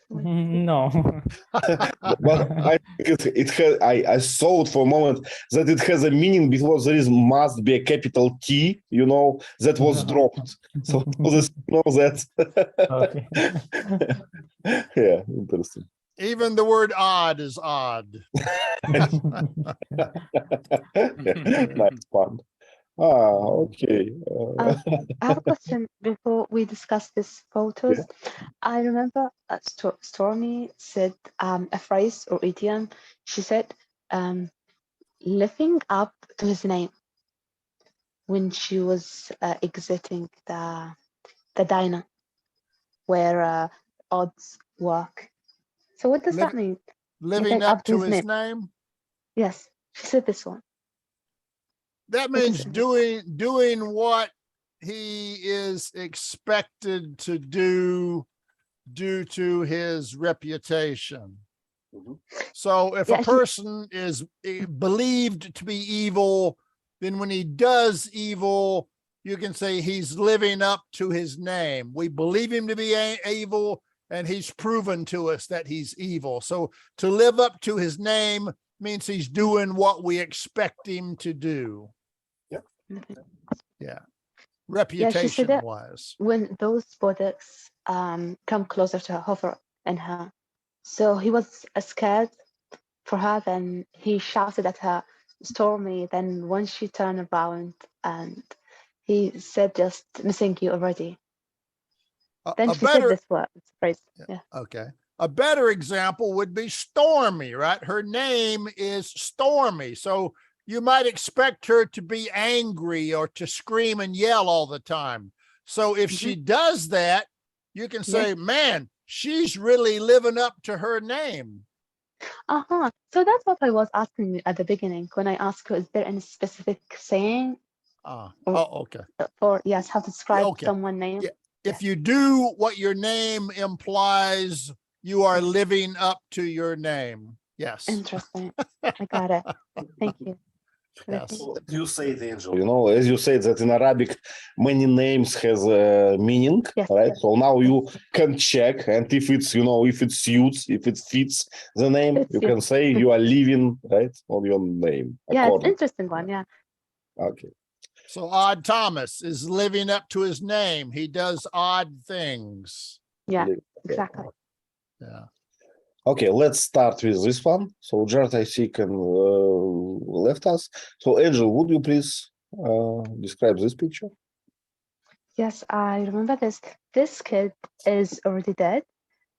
No. But I think it has. I thought for a moment that it has a meaning because there must be a capital T, you know, that was dropped. So you know that. Okay. Yeah, interesting. Even the word odd is odd. Nice fun. Okay. I have a question before we discuss these photos. I remember Stormy said a phrase or idiom. She said, living up to his name when she was exiting the diner where Odd's work. So what does that mean? Living up to his name? Yes, she said this one. That means doing what he is expected to do due to his reputation. So if a person is believed to be evil, then when he does evil, you can say he's living up to his name. We believe him to be evil, and he's proven to us that he's evil. So to live up to his name means he's doing what we expect him to do. Yeah. Reputation wise. When those Bodachs come closer to her, hover in her. So he was scared for her, then he shouted at her, Stormy. Then once she turned around and he said, just missing you already. Then she said this word, phrase. Yeah. Okay. A better example would be Stormy, right? Her name is Stormy. So you might expect her to be angry or to scream and yell all the time. So if she does that, you can say, man, she's really living up to her name. So that's what I was asking you at the beginning when I asked you, is there any specific saying? Okay. For how to describe someone's name? Yeah. If you do what your name implies, you are living up to your name. Yes. Interesting. I got it. Thank you. Yes. So you say it, Angel. You know, as you said that in Arabic, many names has meaning, Yes, right? yes. So now you can check, and if it's, you know, if it suits, if it fits the name, Fits you you. can say you are living, right, on your name. Yeah, it's according. interesting one. Yeah. Okay. So Odd Thomas is living up to his name. He does odd things. Yeah, Live. exactly. Yeah. Okay, let's start with this one. So Jared, I see, can left us. So Angel, would you please describe this picture? Yes, I remember this. This kid is already dead,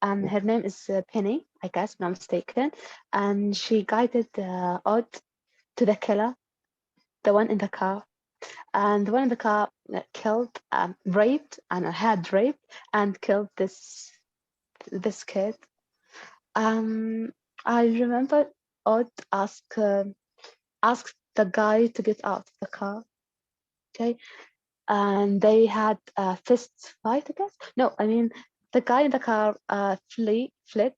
and her name is Penny, I guess, if I'm not mistaken. And she guided Odd to the killer, the one in the car. And the one in the car killed, raped, and had raped and killed this kid. I remember Odd asked the guy to get out of the car. Okay, and they had a fist fight, I guess. No, I mean the guy in the car fled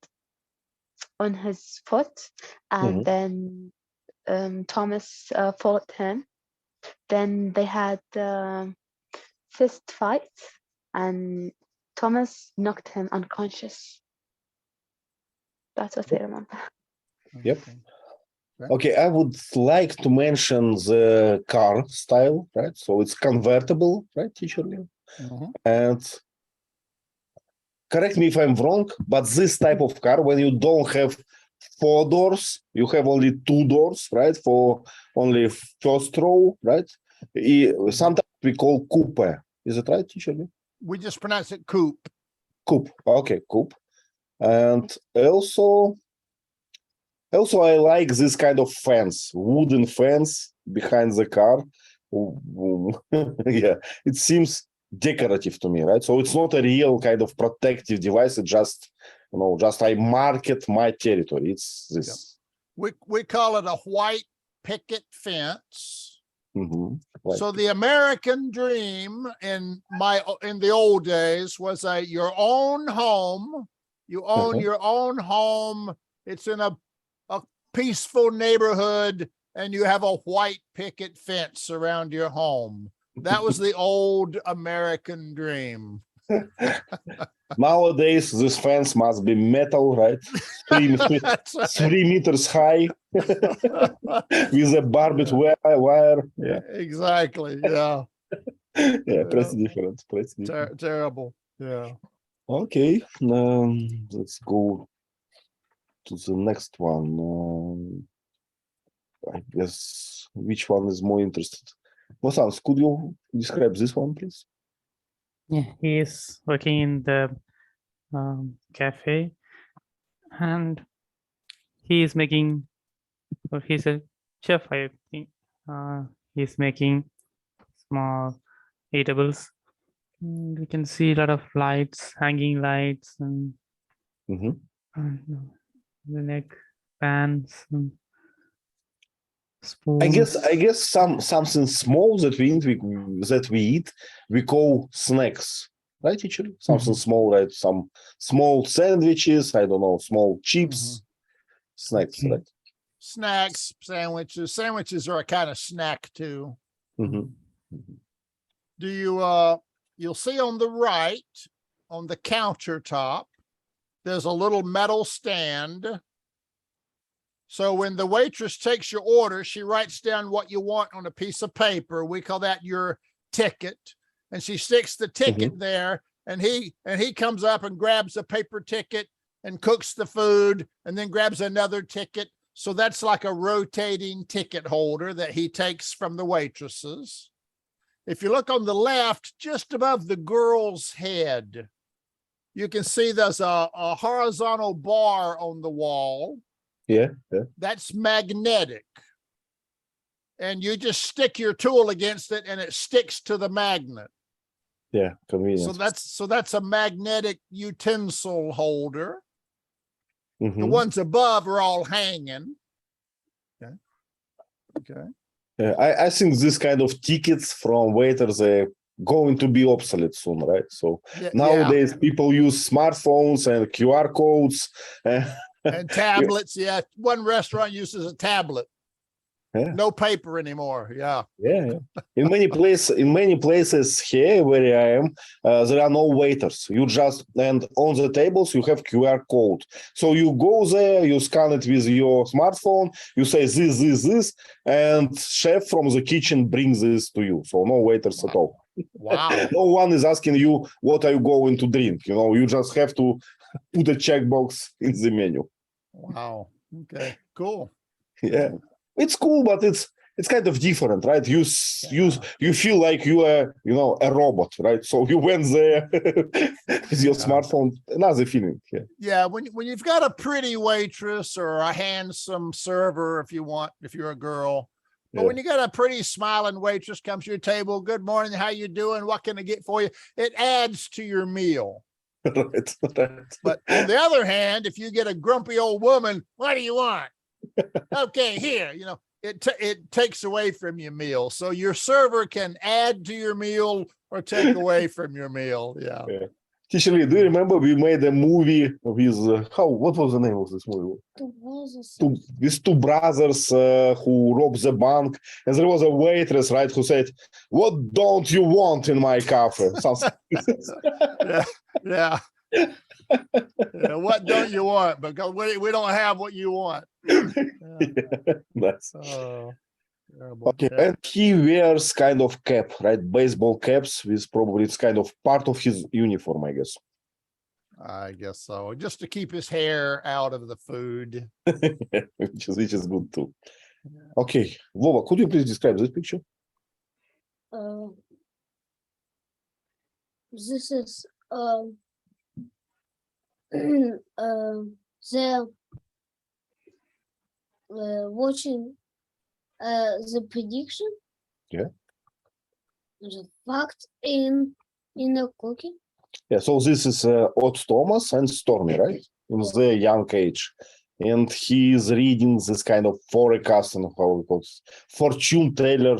on his foot, and then Thomas fought him. Then they had fist fight, and Thomas knocked him unconscious. That's what I remember. Yep. Okay, I would like to mention the car style, right? So it's convertible, right, teacher? Mhm. And correct me if I'm wrong, but this type of car, when you don't have 4 doors, you have only 2 doors, right? For only first row, right? Sometimes we call coupe. Is it right, teacher? We just pronounce it coupe. Coupe. Okay, coupe. And also I like this kind of fence, wooden fence behind the car. Yeah, it seems decorative to me, right? So it's not a real kind of protective device. It's just, you know, just I market my territory. It's this. We call it a white picket fence. Right. So the American dream in the old days was your own home. You own your own home. It's in a peaceful neighborhood, and you have a white picket fence around your home. That was the old American dream. Nowadays, this fence must be metal, right? 3 meters high with a barbed wire. Yeah, exactly. Yeah. yeah, pretty different. Terrible. Yeah. Okay, let's go to the next one. I guess which one is more interested? Bosans, could you describe this one, please? Yeah, he is working in the cafe, and he is making, or he's a chef, I think. He's making small eatables. And we can see a lot of lights, hanging lights, and the neck pans and spoons. I guess something small that we eat we call snacks, right, teacher? Something small, right? Some small sandwiches. I don't know, small chips, snacks, right? Snacks, sandwiches. Sandwiches are a kind of snack too. Do you you'll see on the right, on the countertop, there's a little metal stand. So when the waitress takes your order, she writes down what you want on a piece of paper. We call that your ticket. And she sticks the ticket there, and he comes up and grabs a paper ticket and cooks the food, and then grabs another ticket. So that's like a rotating ticket holder that he takes from the waitresses. If you look on the left, just above the girl's head, you can see there's a horizontal bar on the wall. Yeah. That's magnetic. And you just stick your tool against it and it sticks to the magnet. Yeah, convenient. So that's a magnetic utensil holder. The ones above are all hanging. Okay. Yeah, I think this kind of tickets from waiters are going to be obsolete soon, right? So nowadays people use smartphones and QR codes and tablets. Yeah, one restaurant uses a tablet. No paper anymore. Yeah. Yeah. In many places here where I am, there are no waiters. You just, and on the tables you have QR code. So you go there, you scan it with your smartphone, you say this, and chef from the kitchen brings this to you. So no waiters at all. Wow. No one is asking you what are you going to drink. You just have to put a checkbox in the menu. Wow. Okay. Cool. Yeah, it's cool, but it's kind of different, right? You feel like you are, a robot, right? So you went there with your smartphone, another feeling. Yeah. Yeah. When you've got a pretty waitress or a handsome server, if you're a girl, but when you got a pretty smiling waitress comes to your table, good morning, how you doing? What can I get for you? It adds to your meal. Right. But on the other hand, if you get a grumpy old woman, what do you want? Okay, here, it takes away from your meal. So your server can add to your meal or take away from your meal. Yeah. Teacher Lee, do you remember we made a movie with, what was the name of this movie? These two brothers who robbed the bank. And there was a waitress, right, who said, "What don't you want in my cafe?" Yeah. Yeah, what don't you want? Because we don't have what you want. Nice. Oh, okay, and he wears kind of cap, right? Baseball caps with probably it's kind of part of his uniform, I guess. I guess so. Just to keep his hair out of the food. which is good too. Okay, Vova, could you please describe this picture? This is they're watching the prediction. Yeah. The fact in the cookie. Yeah, so this is Odd Thomas and Stormy, right? In their young age. And he is reading this kind of forecast and how it goes, fortune teller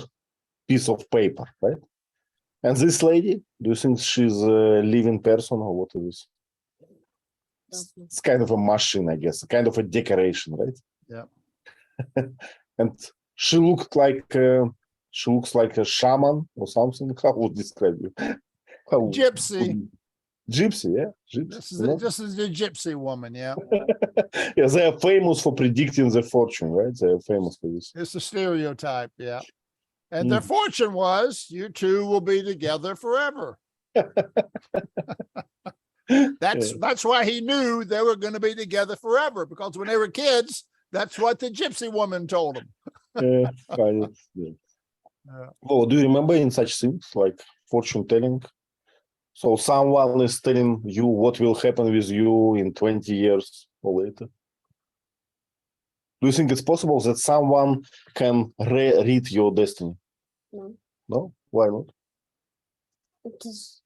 piece of paper, right? And this lady, do you think she's a living person or what is this? It's kind of a machine, I guess, kind of a decoration, right? Yeah. And she looks like a shaman or something. How would describe you? Gypsy. Gypsy, yeah. Gypsy, this is the gypsy woman, yeah. Yeah, they are famous for predicting their fortune, right? They are famous for this. It's a stereotype, yeah. And their fortune was, you two will be together forever. That's why he knew they were going to be together forever, because when they were kids, that's what the gypsy woman told them. Oh, do you remember in such things like fortune telling? So someone is telling you what will happen with you in 20 years or later. Do you think it's possible that someone can read your destiny? No. No? Why not? It is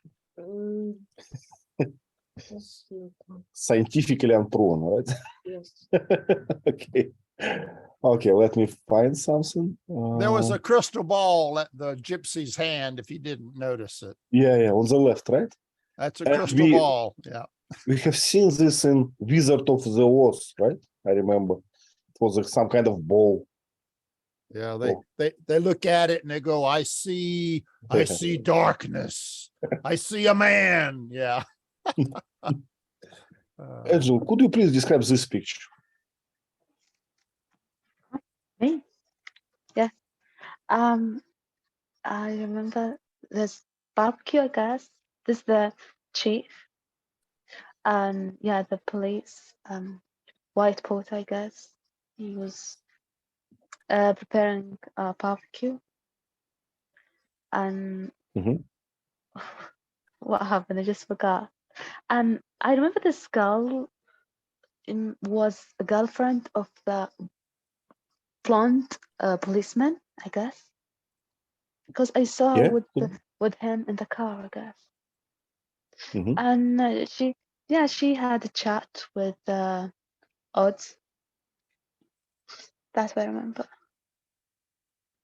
scientifically unproven, right? yes. Okay, let me find something. There was a crystal ball at the gypsy's hand, if you didn't notice it. Yeah, on the left, right? That's a crystal ball, yeah. We have seen this in Wizard of the Oz, right? I remember. It was some kind of ball. Yeah, they look at it and they go, I see darkness. I see a man. Yeah. Angel, could you please describe this picture? Me? Yeah. I remember this barbecue, I guess. This is the chief. And yeah, the police, white porter, I guess. He was preparing a barbecue. And what happened? I just forgot. And I remember this girl was a girlfriend of the blonde policeman, I guess. Because I saw her with him in the car, I guess. And she had a chat with Odd. That's what I remember.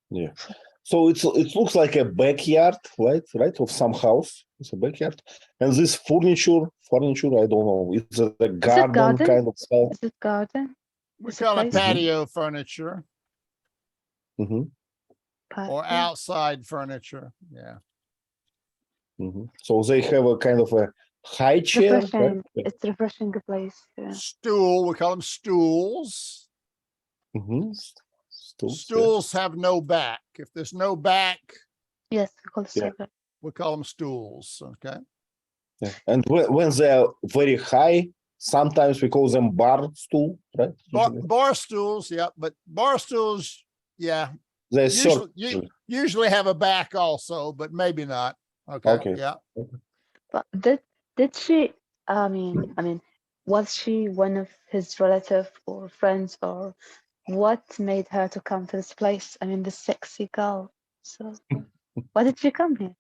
Yeah. So it looks like a backyard, right, of some house. It's a backyard, and this furniture. I don't know. It's a garden kind of style. Is it garden? We call it patio furniture. Mhm, But or yeah, outside furniture. Yeah. mhm. So they have a kind of a high chair, right? refreshing. It's refreshing place. Yeah. Stool, we call them stools. Mhm. Stools, yeah. Stools have no back. If there's no back, Yes, we call it Yeah. sofa. we call them stools. Okay. Yeah. And when they are very high, sometimes we call them bar stool, right? Usually. Bar stools, yeah, but bar stools, yeah, They're usually have a back also, but maybe not. Okay. Okay. Yeah. But did she? I mean, was she one of his relative or friends, or what made her to come to this place? I mean, this sexy girl. So why did she come here?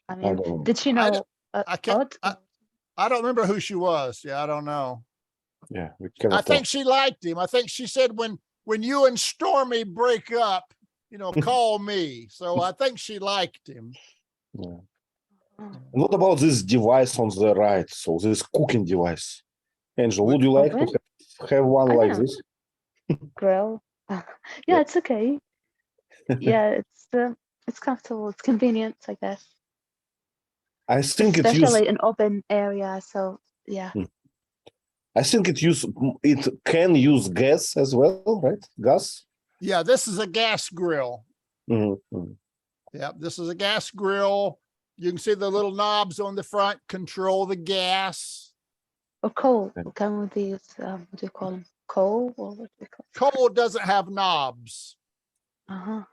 I I mean, don't know. did she I know I can't, Odd? I don't remember who she was. Yeah, I don't know. Yeah, we I cannot think she liked him. I think she said when you and Stormy break up, call me. So I think she liked him. Yeah. Oh, And what about this device on the right? So this cooking device. Angel, would you like to oven? have one I like don't know. this? Grill. Yeah. Yeah, it's okay. Yeah, it's comfortable. It's convenient, I guess. I think it Especially in open area. So yeah. it can use gas as well, right? Gas. Yeah, this is a gas grill. Mhm. Yeah, this is a gas grill. You can see the little knobs on the front control the gas. Or coal. Okay. Can we use what do you call them? Coal or what do we call? Coal doesn't have knobs. Uh-huh.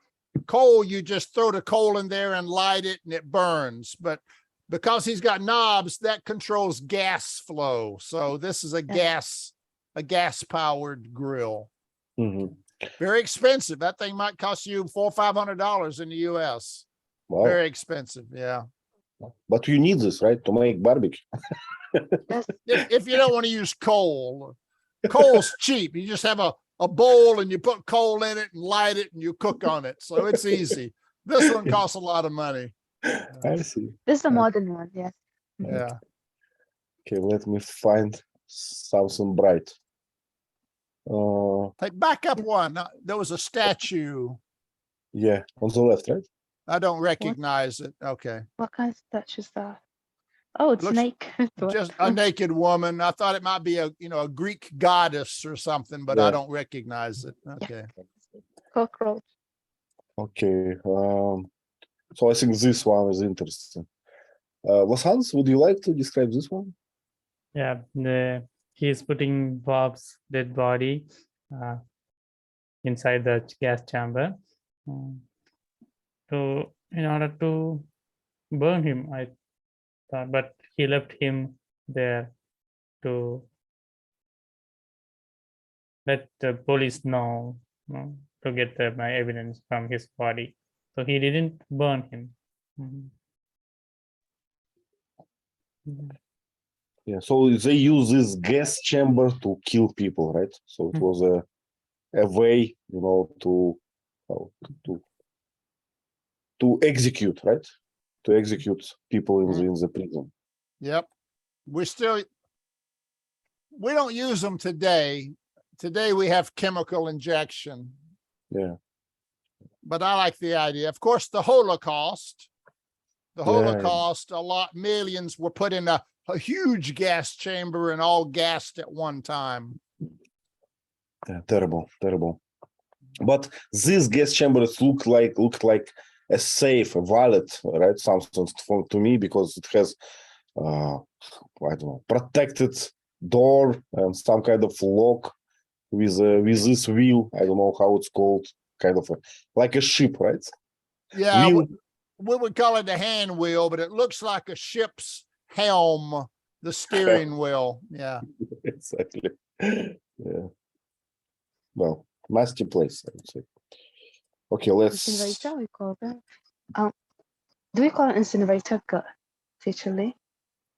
Coal, you just throw the coal in there and light it and it burns. But because he's got knobs, that controls gas flow. So this is a gas powered grill. Mhm. Very expensive. That thing might cost you $400 or $500 in the US. Wow. Very expensive. Yeah. But you need this, right, to make barbecue. Yes. If you don't want to use coal, coal's cheap. You just have a bowl and you put coal in it and light it and you cook on it. So it's easy. This one costs a lot of money. I see. This is a modern one, yes. Yeah. Okay, let me find something bright. Hey, back up one. There was a statue. Yeah, on the left, right? I don't recognize it. Okay. What kind of statue is that? Oh, it's Looks snake. Just a naked woman. I thought it might be a Greek goddess or something, but I Yeah. don't recognize it. Okay. Cockroach. Okay. So I think this one is interesting. Vasans, would you like to describe this one? Yeah, he's putting Bob's dead body inside the gas chamber in order to burn him, I thought, but he left him there to let the police know, to get my evidence from his body. So he didn't burn him. Yeah. So they use this gas chamber to kill people, right? So it was a way, to execute, right? To execute people in the prison. Yep. We don't use them today. Today we have chemical injection. Yeah. But I like the idea. Of course, the Holocaust, millions were put in a huge gas chamber and all gassed at one time. Yeah, terrible. But these gas chambers looked like a safe, a wallet, right? Something to me, because it has, I don't know, protected door and some kind of lock with this wheel. I don't know how it's called. Kind of like a ship, right? Yeah, Wheel. we would call it a hand wheel, but it looks like a ship's helm, the steering wheel. Yeah. Exactly. Yeah. Well, nasty place, I would say. Okay, let's. Incinerator, we call that. Do we call it incinerator? Officially.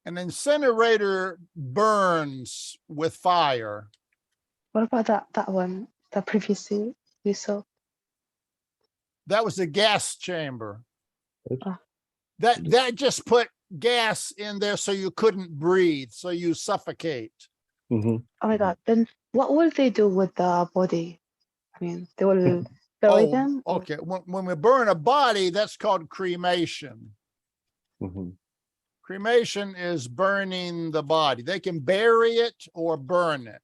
An incinerator burns with fire. What about that one that previously we saw? That was a gas chamber. Oh. That just put gas in there so you couldn't breathe, so you suffocate. Mhm. Oh my God! Then what will they do with the body? I mean, they will bury Oh, them? or- okay. When we burn a body, that's called cremation. Mhm. Cremation is burning the body. They can bury it or burn it.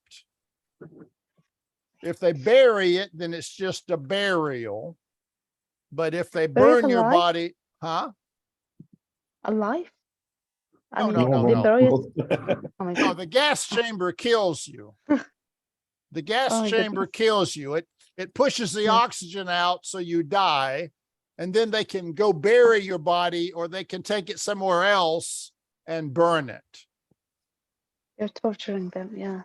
If they bury it, then it's just a burial. But if they Bury it burn your alive? body, huh? Alive? I No, mean, no, no, they no. bury it. Not- Oh my No, god. the gas chamber kills you. The gas Oh my chamber goodness. kills you. It pushes the Yeah. oxygen out so you die. And then they can go bury your body or they can take it somewhere else and burn it. You're torturing them. Yeah.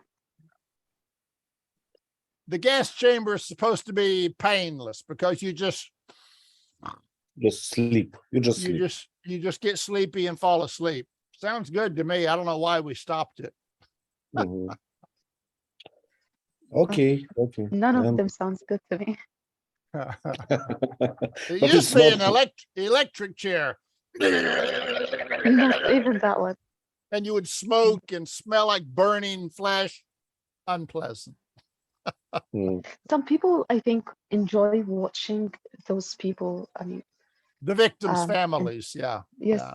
The gas chamber is supposed to be painless because you just Just sleep. You just sleep. you just get sleepy and fall asleep. Sounds good to me. I don't know why we stopped it. Mhm. Okay. Okay. None of And- them sounds good to me. It But used it's to be an not- electric chair. Not even that one. And you would smoke and smell like burning flesh. Unpleasant. Mm. Some people, I think, enjoy watching those people. I mean, The victims' and- families. Yeah. yes. Yeah.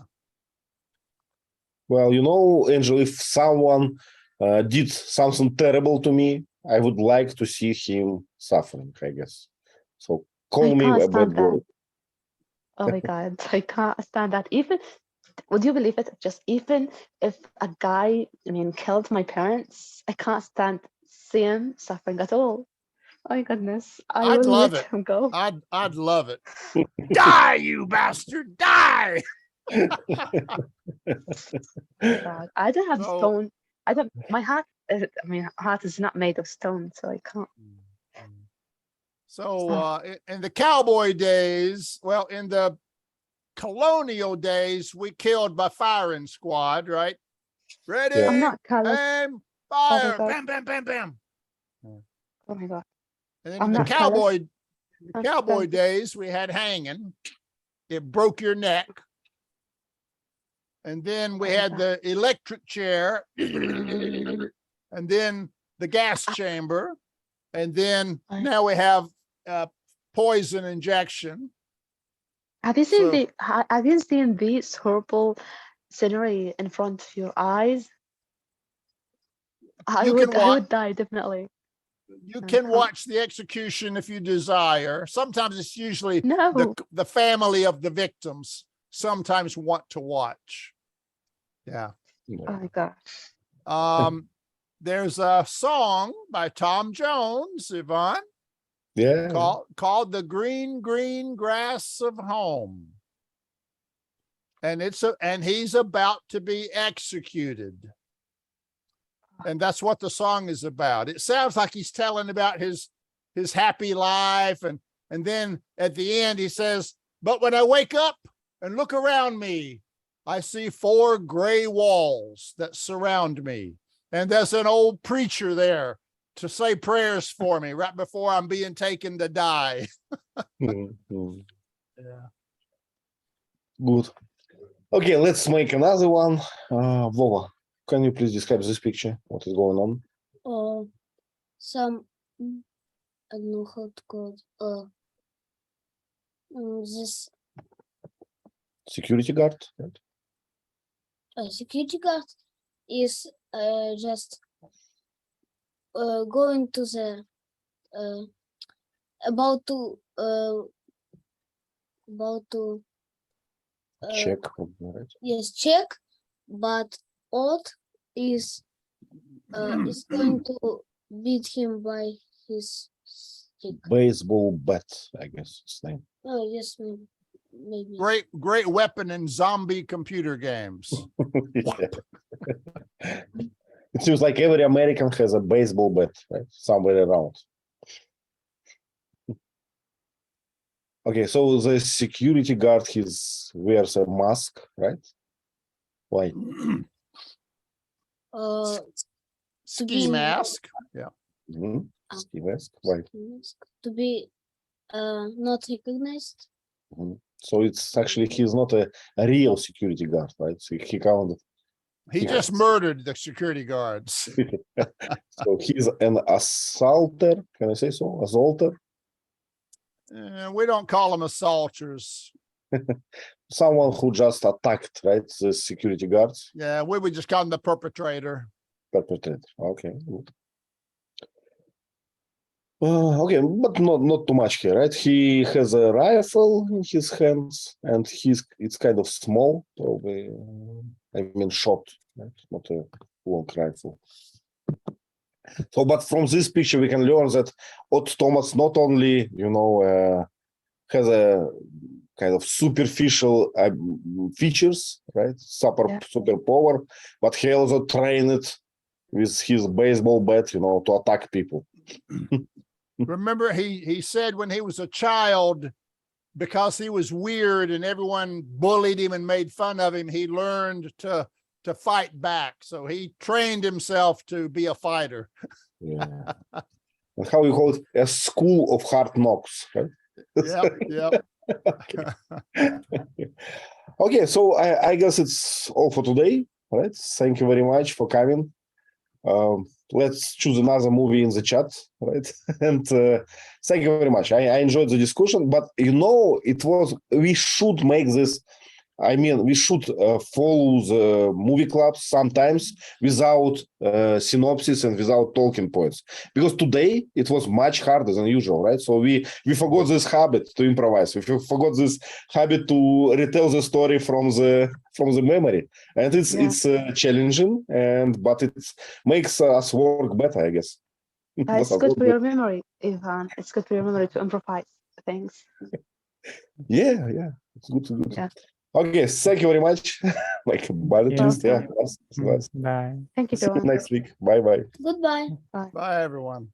Well, you know, Angel, if someone did something terrible to me, I would like to see him suffering, I guess. So call I me can't a bad stand boy. that. Oh my god, I can't stand that. Even, would you believe it? Just even if a guy, I mean, killed my parents, I can't stand seeing suffering at all. Oh my goodness, I I'd will love let it. him go. I'd love it. Die, you bastard, die. God, I don't have So- stone. I don't. My heart. I mean, heart is not made of stone, so I can't. So in the cowboy days, well, in the colonial days, we killed by firing squad, right? Ready, Yeah. I'm not callous. aim, fire, God. bam, bam, bam, bam. Oh my god. And then I'm in the not callous. cowboy days, we had hanging. It broke your neck. And then we had the electric chair, and then the gas chamber, and then now we have poison injection. Have you seen So- have you seen this horrible scenery in front of your eyes? I You would can I wa- would die definitely. You I can can't- watch the execution if you desire. Sometimes it's usually No. the family of the victims sometimes want to watch. Yeah. Oh my gosh. There's a song by Tom Jones, Yvonne, Yeah. called The Green, Green Grass of Home. And and he's about to be executed. And that's what the song is about. It sounds like he's telling about his happy life. And then at the end, he says, but when I wake up and look around me, I see 4 gray walls that surround me. And there's an old preacher there to say prayers for me right before I'm being taken to die. Mhm. Yeah. Good. Okay, let's make another one. Vova, can you please describe this picture? What is going on? Some, I don't know how to call it. This Security guard? Right? security guard is just going to the about to Check. Right? yes, check, but Odd is going to beat him by his stick. Baseball bat, I guess its name. Oh yes, maybe. Great weapon in zombie computer games. Yeah. It seems like every American has a baseball bat, right? Somewhere around. Okay, so the security guard wears a mask, right? Why? Ski mask. Yeah. Mhm. Ski mask. Why? To be not recognized. Mhm. So it's actually he's not a real security guard, right? So he can't. He Yeah. just murdered the security guards. So he's an assaulter. Can I say so? Assaulter. We don't call them assaulters. Someone who just attacked, right? The security guards, Yeah, we would just call them the perpetrator. perpetrator. Okay, good. Okay, but not too much here, right? He has a rifle in his hands, and it's kind of small, probably. I mean, short, right? Not a long rifle. So, but from this picture, we can learn that Odd Thomas not only, has a kind of superficial features, right? Super power, but he also trained it with his baseball bat, to attack people. Remember, he said when he was a child, because he was weird and everyone bullied him and made fun of him, he learned to fight back. So he trained himself to be a fighter. Yeah. And how you call it? A school of hard knocks, right? Yep. Okay, so I guess it's all for today, right? Thank you very much for coming. Let's choose another movie in the chat, right? And thank you very much. I enjoyed the discussion, but we should make this. I mean, we should follow the movie clubs sometimes without synopsis and without talking points, because today it was much harder than usual, right? So we forgot this habit to improvise. We forgot this habit to retell the story from the memory, and it's challenging, but it makes us work better, I guess. It's good for your memory, Ivan. It's good for your memory to improvise things. Yeah, it's good. Yeah. Okay, thank you very much. Like Bodachs, Bye. Thank you, See you everyone. next week. Bye. Goodbye. Bye, everyone.